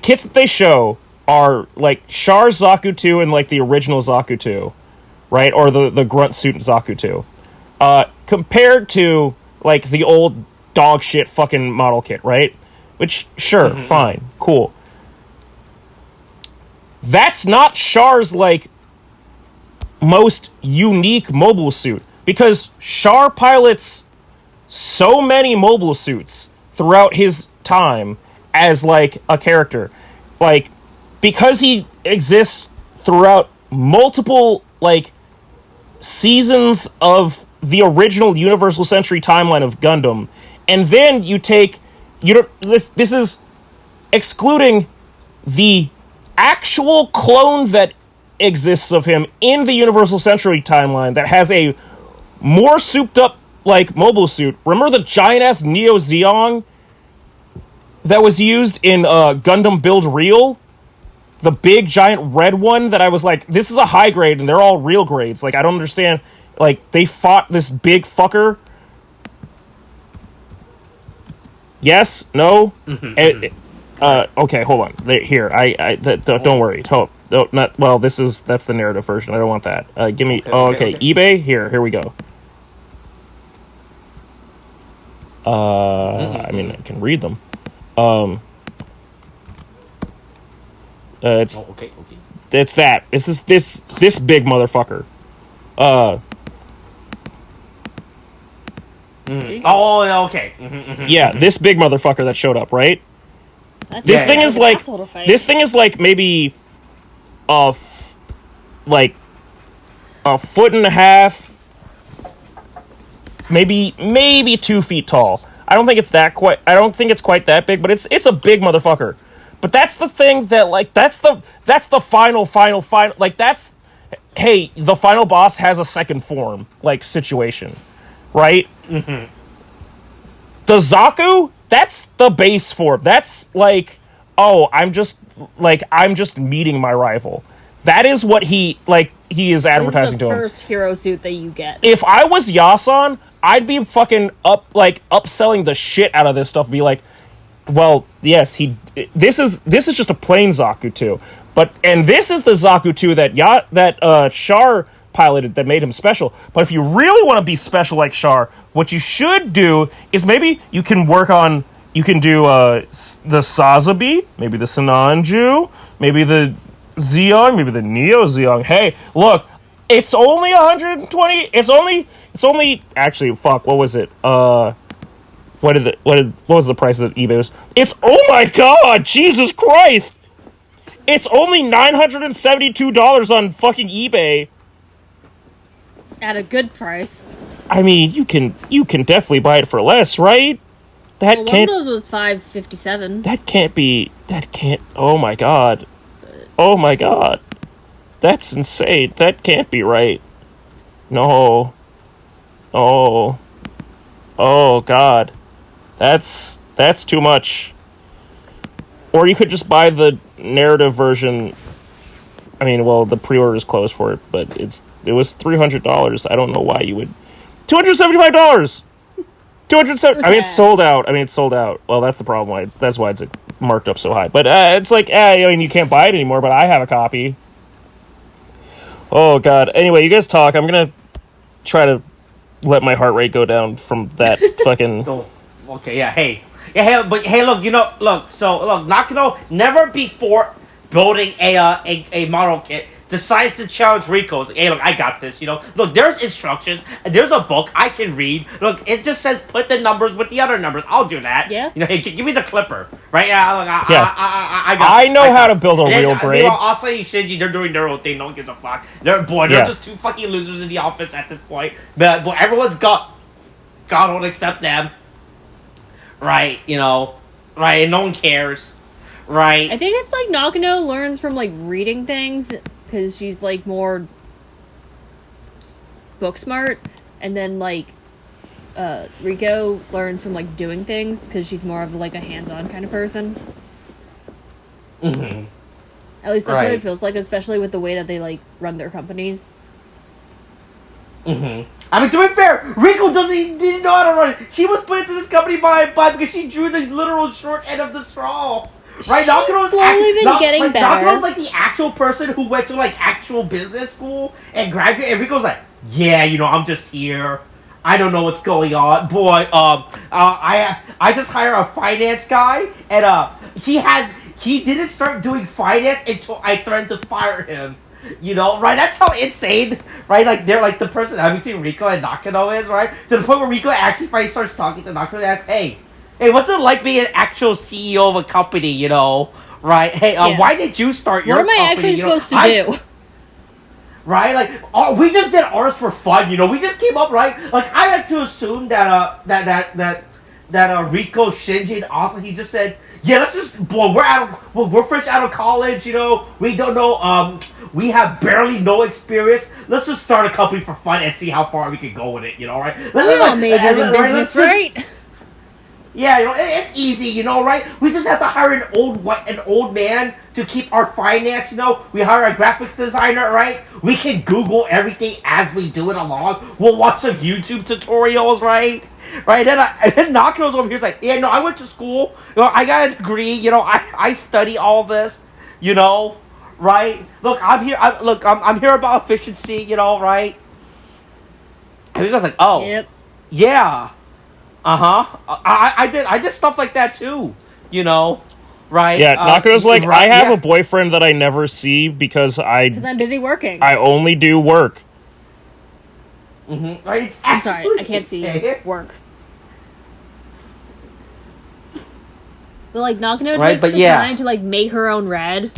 kits that they show are like Char Zaku 2 and like the original Zaku 2, right? Or the grunt suit Zaku 2. Compared to like the old dog shit fucking model kit, right? Which sure, fine, cool. That's not Char's like most unique mobile suit, because Char pilots so many mobile suits throughout his time as like a character like, because he exists throughout multiple, like, seasons of the original Universal Century timeline of Gundam, and then you take, this is excluding the actual clone that exists of him in the Universal Century timeline that has a more souped up, like, mobile suit. Remember the giant ass Neo Zeong that was used in Gundam Build Real? The big giant red one that I was like, this is a high grade and they're all real grades. Like, I don't understand. Like, they fought this big fucker. Yes? No? Okay, hold on. Here, don't worry. That's the narrative version. I don't want that. Give me. Okay. eBay. Here we go. I mean, I can read them. It's It's that. It's this big motherfucker. Oh, okay. Yeah, this big motherfucker that showed up, right? This thing is like maybe like a foot and a half, maybe 2 feet tall. I don't think it's quite that big, but it's a big motherfucker. But that's the thing that, like, that's the final, like, that's, hey, the final boss has a second form, like, situation, right? Mm-hmm. The Zaku, that's the base form. That's like, oh, I'm just meeting my rival. That is what he is advertising to him. This is the first hero suit that you get. If I was Yasan, I'd be fucking upselling the shit out of this stuff. Be like, well, yes, this is just a plain Zaku 2. And this is the Zaku 2 that Char piloted that made him special. But if you really want to be special like Char, what you should do is maybe you can do the Sazabi, maybe the Sinanju, maybe the Zeong, maybe the Neo Zeong. Hey, look, it's only 120. It's only actually, fuck, what was it? What was the price of eBay was? It's, oh my god, Jesus Christ! It's only $972 on fucking eBay. At a good price. I mean, you can definitely buy it for less, right? One of those was $557. That can't. Oh my god. Oh my god. That's insane. That can't be right. No. Oh god. That's too much. Or you could just buy the narrative version. I mean, well, the pre-order is closed for it, but it was $300. I don't know why you would. $275. $270. I mean, it's sold out. Well, that's the problem. That's why it's marked up so high. But it's like, I mean, you can't buy it anymore. But I have a copy. Oh god. Anyway, you guys talk. I'm gonna try to let my heart rate go down from that fucking. Okay. Yeah. Hey. But look. Nakano never before building a model kit decides to challenge Riko. Like, hey, look, I got this, Look, there's instructions. There's a book I can read. Look, it just says put the numbers with the other numbers. I'll do that. Yeah. Hey, give me the clipper. Right? Yeah, look, I know how to build a real grade. Asai and Shinji, they're doing their own thing. No one gives a fuck. They're just two fucking losers in the office at this point. But everyone's God won't accept them. Right, right, and no one cares. Right. I think it's like Nakano learns from like reading things because she's like more book smart, and then like Riko learns from like doing things because she's more of like a hands-on kind of person. Mm-hmm. At least that's what it feels like, especially with the way that they like run their companies. Mm-hmm. I mean, to be fair, Riko didn't know how to run it. She was put into this company by because she drew the literal short end of the straw. Right, She's slowly been getting better. Nakano's like the actual person who went to like actual business school and graduated. And Riko's like, yeah, I'm just here. I don't know what's going on, boy. I just hire a finance guy, and he didn't start doing finance until I threatened to fire him. Right? That's how insane, right? Like, they're like the person between Riko and Nakano is, right? To the point where Riko actually finally starts talking to Nakano and asks, hey, what's it like being an actual CEO of a company, right? Hey, why did you start your What am I company? actually supposed to do? Right? Like, we just did ours for fun, We just came up, right? Like, I had to assume that Riko, Shinji, and Asahi just said, yeah, let's just, we're fresh out of college, we don't know, we have barely no experience. Let's just start a company for fun and see how far we can go with it, right? We all majored in business, right? Yeah, it's easy, right? We just have to hire an old man to keep our finance, We hire a graphics designer, right? We can Google everything as we do it along. We'll watch some YouTube tutorials, right? Right? And then Nakano's over here is like, yeah, no, I went to school. I got a degree. I study all this. Right? Look, I'm here. I'm here about efficiency. Right? And he goes like, oh, Yep. yeah. I did stuff like that too, right? Yeah, Nakano's like, I have a boyfriend that I never see because I'm busy working. I only do work. Mm-hmm. Right? I'm sorry, I can't see work. But like Nakano takes the time to like make her own red.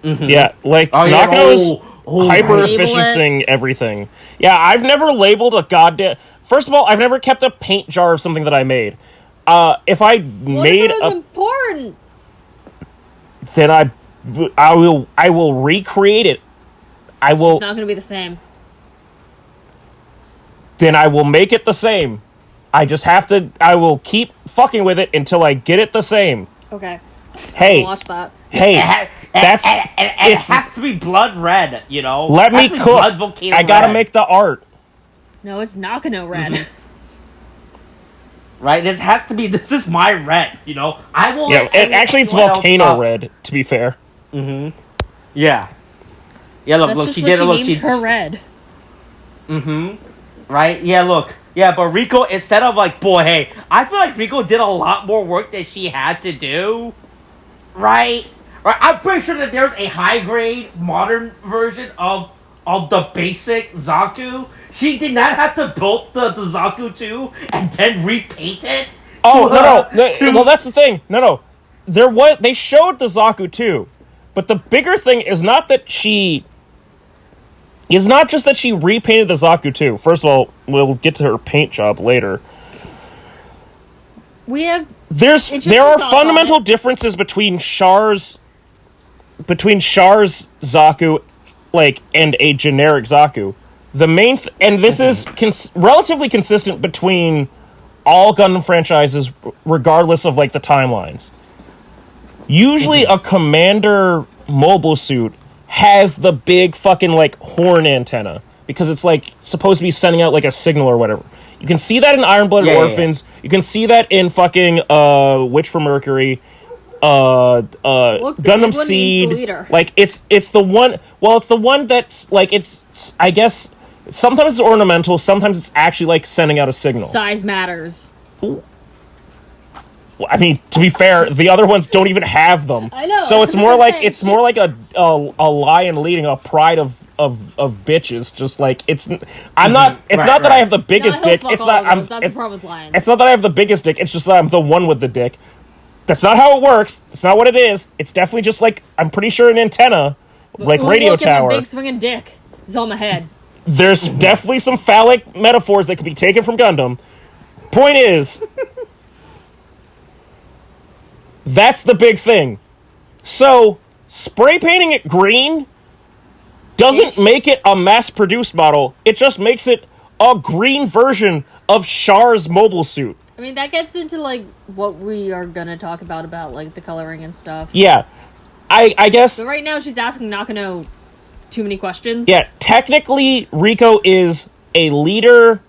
Mm-hmm. Yeah, like Nakano's hyper efficiencying everything. Yeah, I've never labeled a goddamn. First of all, I've never kept a paint jar of something that I made. If I made it was important, then I will recreate it. I will. It's not going to be the same. Then I will make it the same. I just have to. I will keep fucking with it until I get it the same. Okay. Hey. I'll watch that. Hey. That's. It has to be blood red. Let me cook. I gotta make the art. No, it's Nakano red. Mm-hmm. Right? This is my red, I will... Yeah, actually it's volcano red, to be fair. Mm-hmm. Yeah. Yeah, look, That's she just did it, what she named her red. Mm-hmm. Right? Yeah, look. Yeah, but Riko, instead of like, boy, hey, I feel like Riko did a lot more work than she had to do. Right? Right? I'm pretty sure that there's a high-grade, modern version of the basic Zaku. She did not have to build the Zaku 2 and then repaint it. Oh, no. Well, that's the thing. No. They showed the Zaku 2, but the bigger thing is not just that she repainted the Zaku 2. First of all, we'll get to her paint job later. There are fundamental differences between Char's Zaku, and a generic Zaku. The main and this is relatively consistent between all Gundam franchises, regardless of the timelines. Usually, a commander mobile suit has the big fucking horn antenna because it's supposed to be sending out a signal or whatever. You can see that in Iron Blooded Orphans. Yeah. You can see that in fucking Witch from Mercury. Gundam Seed. It's the one. Well, it's the one that's it's. I guess sometimes it's ornamental. Sometimes it's actually sending out a signal. Size matters. Ooh. I mean, to be fair, the other ones don't even have them. I know. So it's more like a lion leading a pride of bitches. Just it's. I'm not. It's not that I have the biggest dick. It's not. That's the problem with lions. It's not that I have the biggest dick. It's just that I'm the one with the dick. That's not how it works. That's not what it is. It's definitely just I'm pretty sure an antenna, radio tower. Big swinging dick. It's on my head. There's definitely some phallic metaphors that could be taken from Gundam. Point is, that's the big thing. So, spray painting it green doesn't make it a mass-produced model. It just makes it a green version of Char's mobile suit. I mean, that gets into, what we are gonna talk about, the coloring and stuff. Yeah. I guess... So right now, she's asking Nakano too many questions. Yeah, technically, Riko is a leader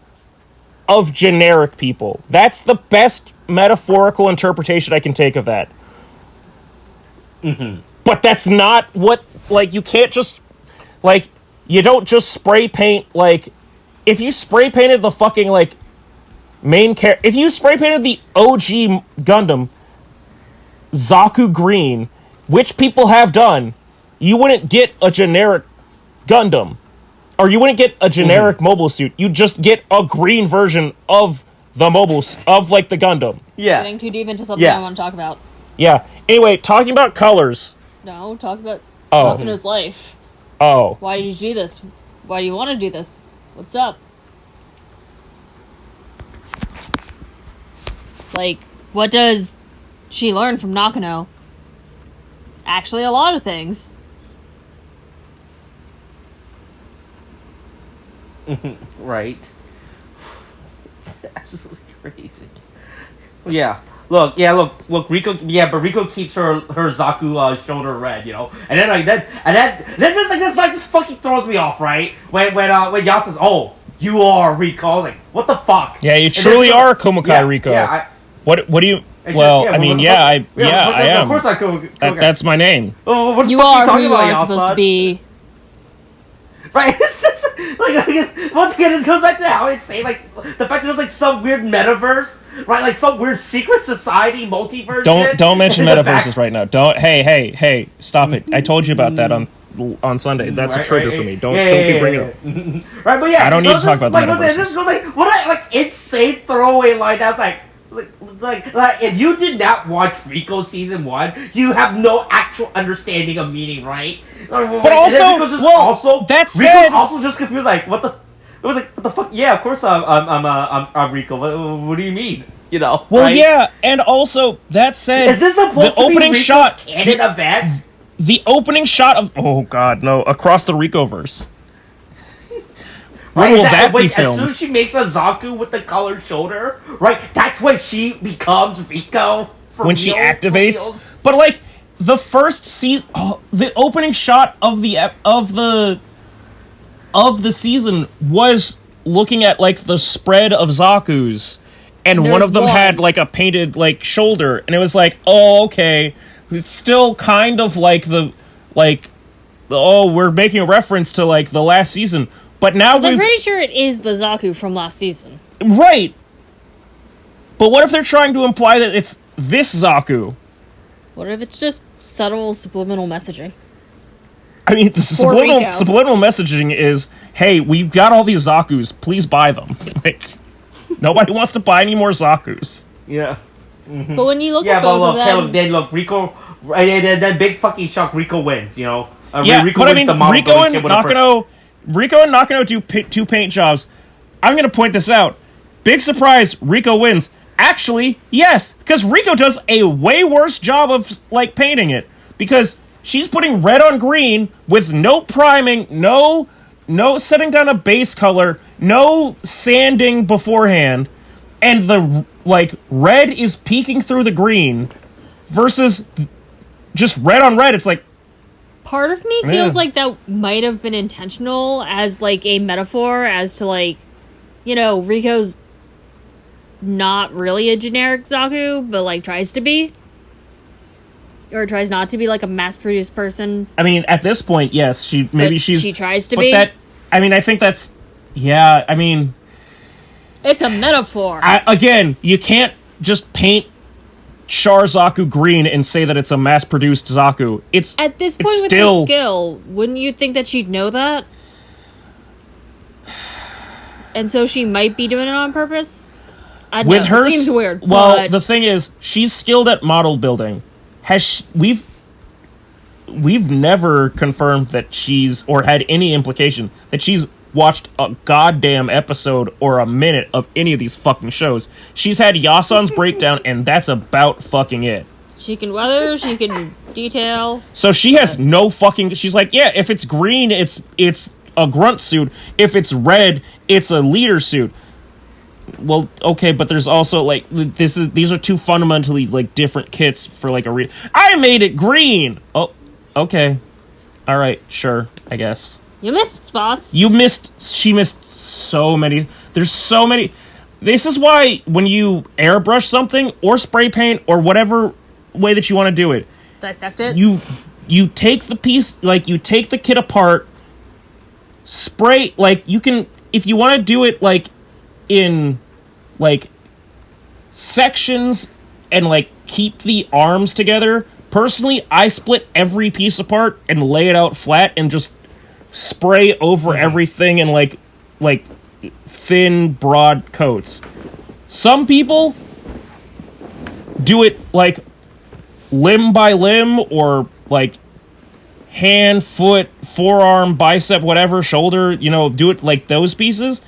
of generic people. That's the best metaphorical interpretation I can take of that. Mm-hmm. But that's not what, you can't just, you don't just spray paint, if you spray painted the fucking, main character, if you spray painted the OG Gundam Zaku green, which people have done, you wouldn't get a generic Gundam. Or you wouldn't get a generic mobile suit. You'd just get a green version of the mobile, of, the Gundam. Yeah. Getting too deep into something I want to talk about. Yeah. Anyway, talking about colors. No, talk about Oh. Nakano's life. Oh. Why did you do this? Why do you want to do this? What's up? Like, what does she learn from Nakano? Actually, a lot of things. Right. It's absolutely crazy. Yeah. Look, Riko, but Riko keeps her Zaku shoulder red, you know, and then this just fucking throws me off, right? When Yas says, "Oh, you are Riko," I was like, "What the fuck?" Yeah, you And truly then, are Komukai Riko. Yeah. What do you? It's Well, just- I mean, I am. Of course, I go. That's my name. Oh, what the You fuck are who talking you about, are Yasa? supposed to be. Right? It's just, like, once again, it goes back to how it's saying, like, the fact that there's, like, some weird metaverse, right? Like, some weird secret society multiverse shit. Don't mention In the metaverses back- right now. Don't. Hey! Stop it! I told you about that on Sunday. That's a trigger for me. Don't be bringing it up. Right, but yeah. I don't need to talk about like, metaverses. This goes, like, what a, like, insane throwaway line. That's like, if you did not watch Rico season 1, you have no actual understanding of meaning, right? But also, that said, Rico's also just confused, like, what the? It was like, what the fuck? Yeah, of course I'm Rico. What do you mean? You know? well, right? yeah, and also that said, Is this supposed the to be opening Rico's shot, canon event? the opening shot of across the Ricoverse. When Right, will that be As soon filmed? as she makes a Zaku with the colored shoulder, right? That's when she becomes Rico. For When she real, activates, for real. but like the first season, the opening shot of the season was looking at like the spread of Zaku's, and one There's of them one. had like a painted like shoulder, and it was like, oh, okay, it's still kind of like we're making a reference to like the last season, but now I'm we've pretty sure it is the Zaku from last season. right. But what if they're trying to imply that it's this Zaku? What if it's just subtle subliminal messaging? I mean, the For Rico. subliminal messaging is, hey, we've got all these Zakus, please buy them. Like, nobody wants to buy any more Zakus. Yeah. But when you look Yeah, at but both of them, then look, Rico, and then big fucking shock, Rico wins, you know? Yeah, Rico but I wins mean, the model Rico building and kit with a Nakano do two paint jobs. I'm going to point this out. Big surprise, Rico wins. Actually, yes, because Rico does a way worse job of, like, painting it. Because she's putting red on green with no priming, no setting down a base color, no sanding beforehand, and the, like, red is peeking through the green versus just red on red. It's like, part of me feels like that might have been intentional as, like, a metaphor as to, like, you know, Rico's not really a generic Zaku, but, like, tries to be. Or tries not to be, like, a mass-produced person. I mean, at this point, yes, she tries to but be. I think that's, yeah, I mean, It's a metaphor. again, you can't just paint Char Zaku green and say that it's a mass-produced Zaku. It's At this it's point with still, the skill, wouldn't you think that she'd know that? And so she might be doing it on purpose? I don't with know. her, It seems weird. Well, but the thing is, she's skilled at model building. We've never confirmed that she's, or had any implication that she's watched a goddamn episode or a minute of any of these fucking shows. She's had Yasan's breakdown, and that's about fucking it. she can weather, she can detail. So she has no fucking. She's like, yeah, if it's green, it's a grunt suit. If it's red, it's a leader suit. Well, okay, but there's also like these are two fundamentally like different kits for like a I made it green. Oh, okay, all right, sure, I guess. You missed spots. She missed so many. There's so many. This is why when you airbrush something or spray paint or whatever way that you want to do it, Dissect it. you take the piece, like you take the kit apart, spray, like you can, if you want to do it like in like sections and like keep the arms together. Personally, I split every piece apart and lay it out flat and just spray over everything in like thin, broad coats. Some people do it like limb by limb or like hand, foot, forearm, bicep, whatever, shoulder, do it like those pieces.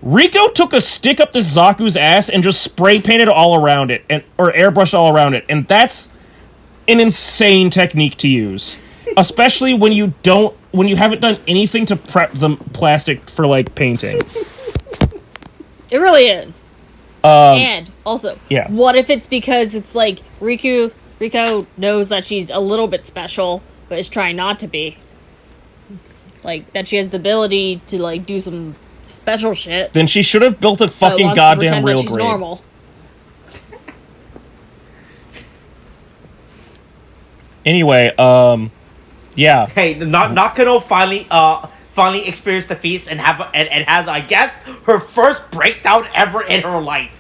Riko took a stick up this Zaku's ass and just spray painted all around it, or airbrushed all around it, and that's an insane technique to use, especially when you haven't done anything to prep the plastic for like painting. It really is. And also, yeah. What if it's because it's like Riko knows that she's a little bit special, but is trying not to be. Like, that she has the ability to, like, do some special shit. Then she should have built a fucking goddamn real grade. Normal. Anyway, yeah. Hey, Nakano finally experienced defeats and has, I guess, her first breakdown ever in her life.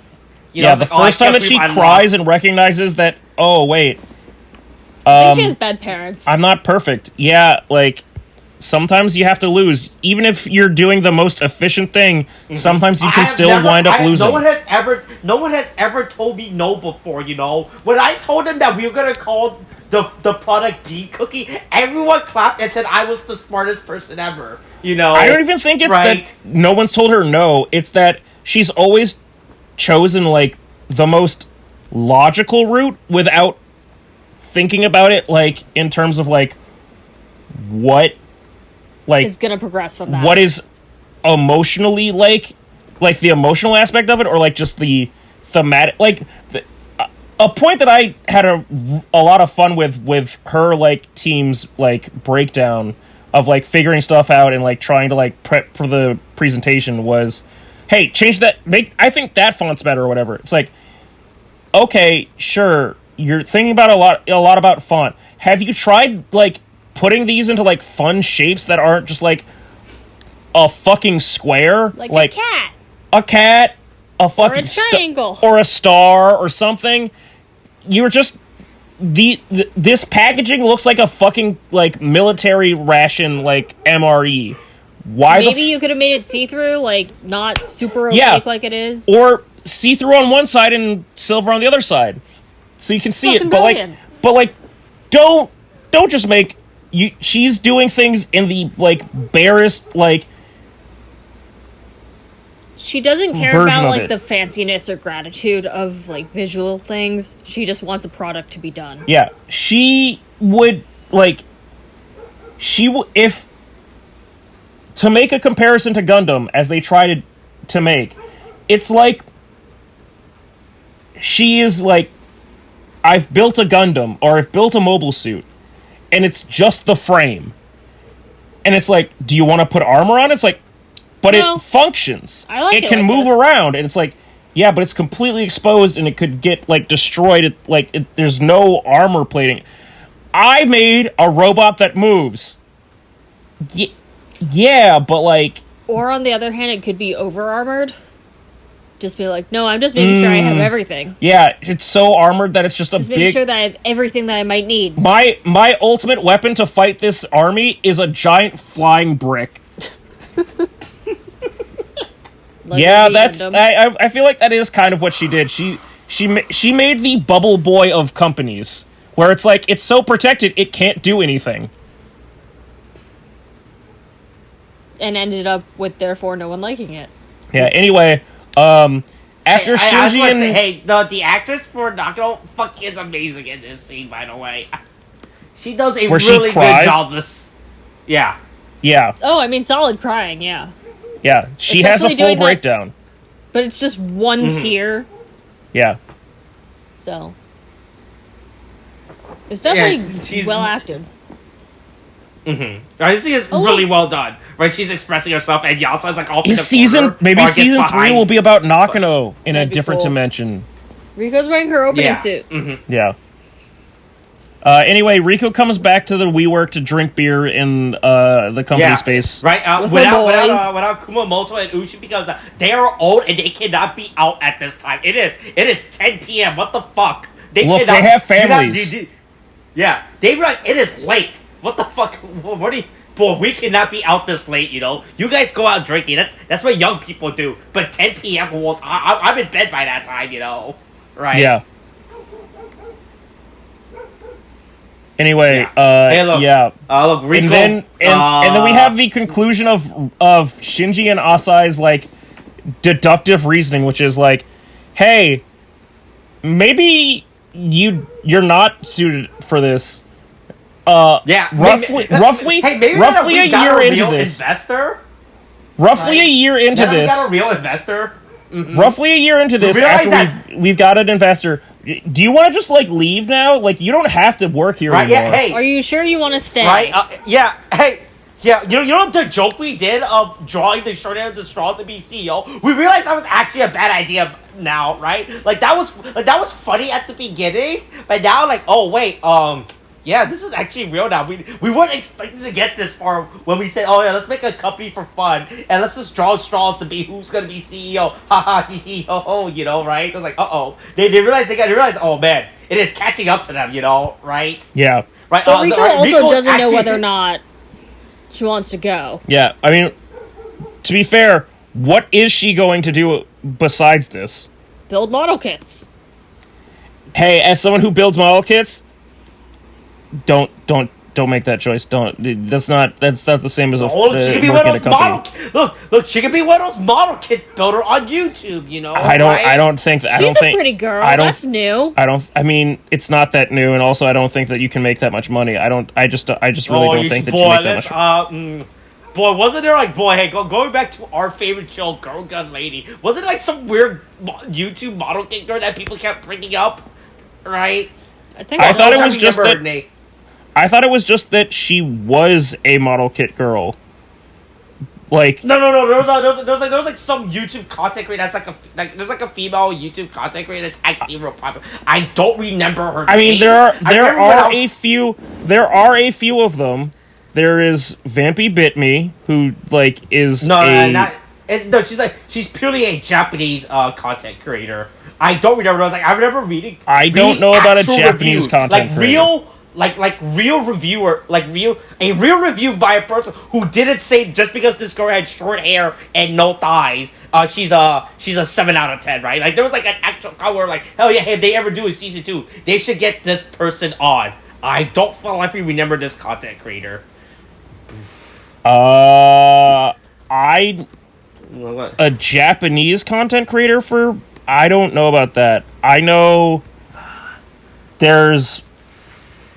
The first time that she cries and recognizes that, oh, wait. I think she has bad parents. I'm not perfect. Yeah, like, sometimes you have to lose. Even if you're doing the most efficient thing, sometimes you can still wind up losing. No one has ever told me no before, When I told them that we were going to call the product Bean Cookie, everyone clapped and said I was the smartest person ever, I don't even think it's that no one's told her no. It's that she's always chosen, like, the most logical route without thinking about it, like, in terms of, like, what, like, is gonna progress from that. What is emotionally, like the emotional aspect of it, or, like, just the thematic, like, a point that I had a lot of fun with her, like, team's, like, breakdown of, like, figuring stuff out and, like, trying to, like, prep for the presentation was, hey, change that, I think that font's better or whatever. It's like, okay, sure, you're thinking about a lot about font. Have you tried, like, putting these into, like, fun shapes that aren't just, like, a fucking square? Like a cat. A cat, a fucking... Or a triangle. Or a star or something. You're just... This packaging looks like a fucking, like, military ration, like, MRE. Maybe you could have made it see-through, like, not super opaque like it is. Or see-through on one side and silver on the other side. So you can see it, but like, don't just make she's doing things in the, like, barest, like, she doesn't care about, like, the fanciness or gratitude of, like, visual things. She just wants a product to be done. Yeah, she would, like, if to make a comparison to Gundam as they tried to make, it's like she is like, I've built a Gundam, or I've built a mobile suit, and it's just the frame. And it's like, do you want to put armor on? It's like, but it functions. I like it can move around, and it's like, yeah, but it's completely exposed, and it could get, like, destroyed. There's no armor plating. I made a robot that moves. Yeah, but, like... Or, on the other hand, it could be over-armored. Just be like, no, I'm just making sure I have everything. Yeah, it's so armored that it's just making sure that I have everything that I might need. My ultimate weapon to fight this army is a giant flying brick. Yeah, that's... I feel like that is kind of what she did. She made the bubble boy of companies, where it's like, it's so protected, it can't do anything. And ended up with, therefore, no one liking it. Yeah, anyway... after Shinji and... Hey, the actress for Nakano fucking is amazing in this scene, by the way. She does a really good job this... Yeah. Yeah. Oh, I mean, solid crying, yeah. Yeah, she has a full breakdown. But it's just one tear. Yeah. So... It's definitely well acted. I think it's really well done. Right, she's expressing herself, and Yasuo's like all. Season 3 will be about Nakano in a different dimension. Riko's wearing her opening suit. Yeah. Anyway, Riko comes back to the WeWork to drink beer in the company space. Right, without Kumamoto and Uchi, because they are old and they cannot be out at this time. It is 10 p.m. What the fuck? They have families. They realize it is late. What the fuck? What are you... Boy, we cannot be out this late, You guys go out drinking. That's what young people do. But 10 p.m. I'm in bed by that time, Right? Yeah. Anyway, Hey, look. yeah. Look, Riko. And then we have the conclusion of Shinji and Asai's like deductive reasoning, which is like, hey, maybe you're not suited for this. Roughly a year into this. Investor? Roughly a year into this. We got a real investor. Mm-hmm. Roughly a year into this, after we've got an investor. Do you want to just like leave now? Like you don't have to work here anymore. Yeah, hey. Are you sure you want to stay? Right? Yeah. Hey. Yeah. You know the joke we did of drawing the short end of the straw to be CEO. We realized that was actually a bad idea now, right? Like that was funny at the beginning, but now like, oh wait, yeah, this is actually real now. We weren't expecting to get this far when we said, oh yeah, let's make a company for fun and let's just draw straws to be who's gonna be CEO. Ha ha hee hee ho ho, you know, right? It was like, they realized oh man, it is catching up to them, you know, right? Yeah. Right. But Riko also doesn't know whether or not she wants to go. Yeah, I mean, to be fair, what is she going to do besides this? Build model kits. Hey, as someone who builds model kits, don't make that choice. That's not the same as she could be one of those model. Look, she could be one of those model kit builder on YouTube. You know, I don't think that. She's a pretty girl. That's new. I mean, it's not that new, and also I don't think that you can make that much money. I just really don't think that you can make that much. Boy, wasn't there like hey, going back to our favorite show, Girl Gun Lady? Wasn't it like some weird YouTube model kit girl that people kept bringing up, right? I thought it was just that. I thought it was just that she was a model kit girl. Like no. There was like some YouTube content creator that's there's like a female YouTube content creator that's actually real popular. I don't remember her name. I mean, there are a few of them. There is Vampy Bit Me, who like is she's purely a Japanese content creator. I don't remember. I remember reading. I don't know about a Japanese content creator. Real reviewer, a real review by a person who didn't say just because this girl had short hair and no thighs, she's a 7 out of 10, right? Like there was like an actual comment where like, hell yeah, if they ever do a season 2, they should get this person on. I don't feel like we remember this content creator. A Japanese content creator for I don't know about that. I know there's.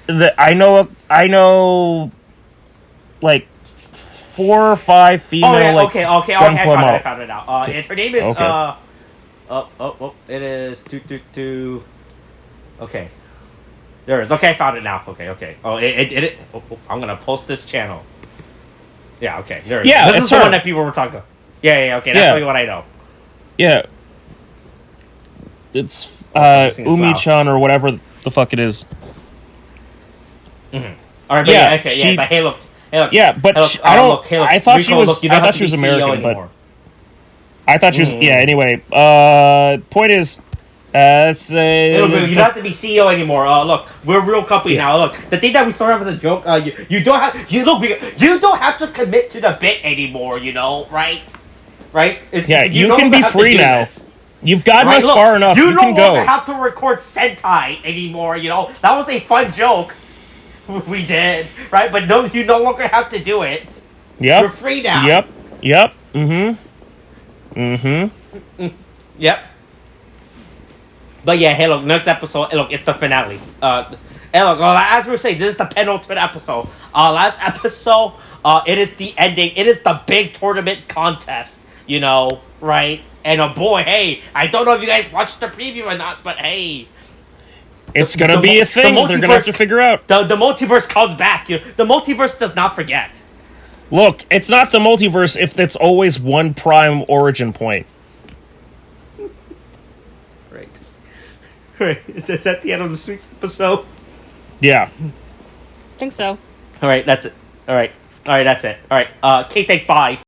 I know, like 4 or 5 female. Oh yeah, okay. I found it out. Her name is it is 222. Okay, there it is. Okay, I found it now. Okay. Oh, it. I'm gonna post this channel. Yeah. Okay. There it is. Yeah, this is the one that people were talking about. Yeah. Okay, that's really what I know. Yeah. It's Umi-chan or whatever the fuck it is. Mm-hmm. All right, but hey, look. Yeah, but I thought she was American, but I thought she was. Yeah. Anyway, point is, you don't have to be CEO anymore. Look, we're a real company now. Look, the thing that we started off as a joke. You don't have to commit to the bit anymore. You know, right? Right? You can be free now. This. You've gotten us far enough. You can go. You don't have to record Sentai anymore. You know, that was a fun joke. We did, right? But no, you no longer have to do it. Yep. You're free now. Yep. Yep. But yeah, hey, look, next episode, hey, look, it's the finale. Hey, look, as we were saying, this is the penultimate episode. Last episode, it is the ending. It is the big tournament contest, you know, right? And boy, hey, I don't know if you guys watched the preview or not, but hey. It's gonna be a thing they're gonna have to figure out. The multiverse comes back. The multiverse does not forget. Look, it's not the multiverse if it's always one prime origin point. Right. Is that the end of this week's episode? Yeah. I think so. Alright, that's it. Alright, that's it. Alright, Kate, thanks, bye.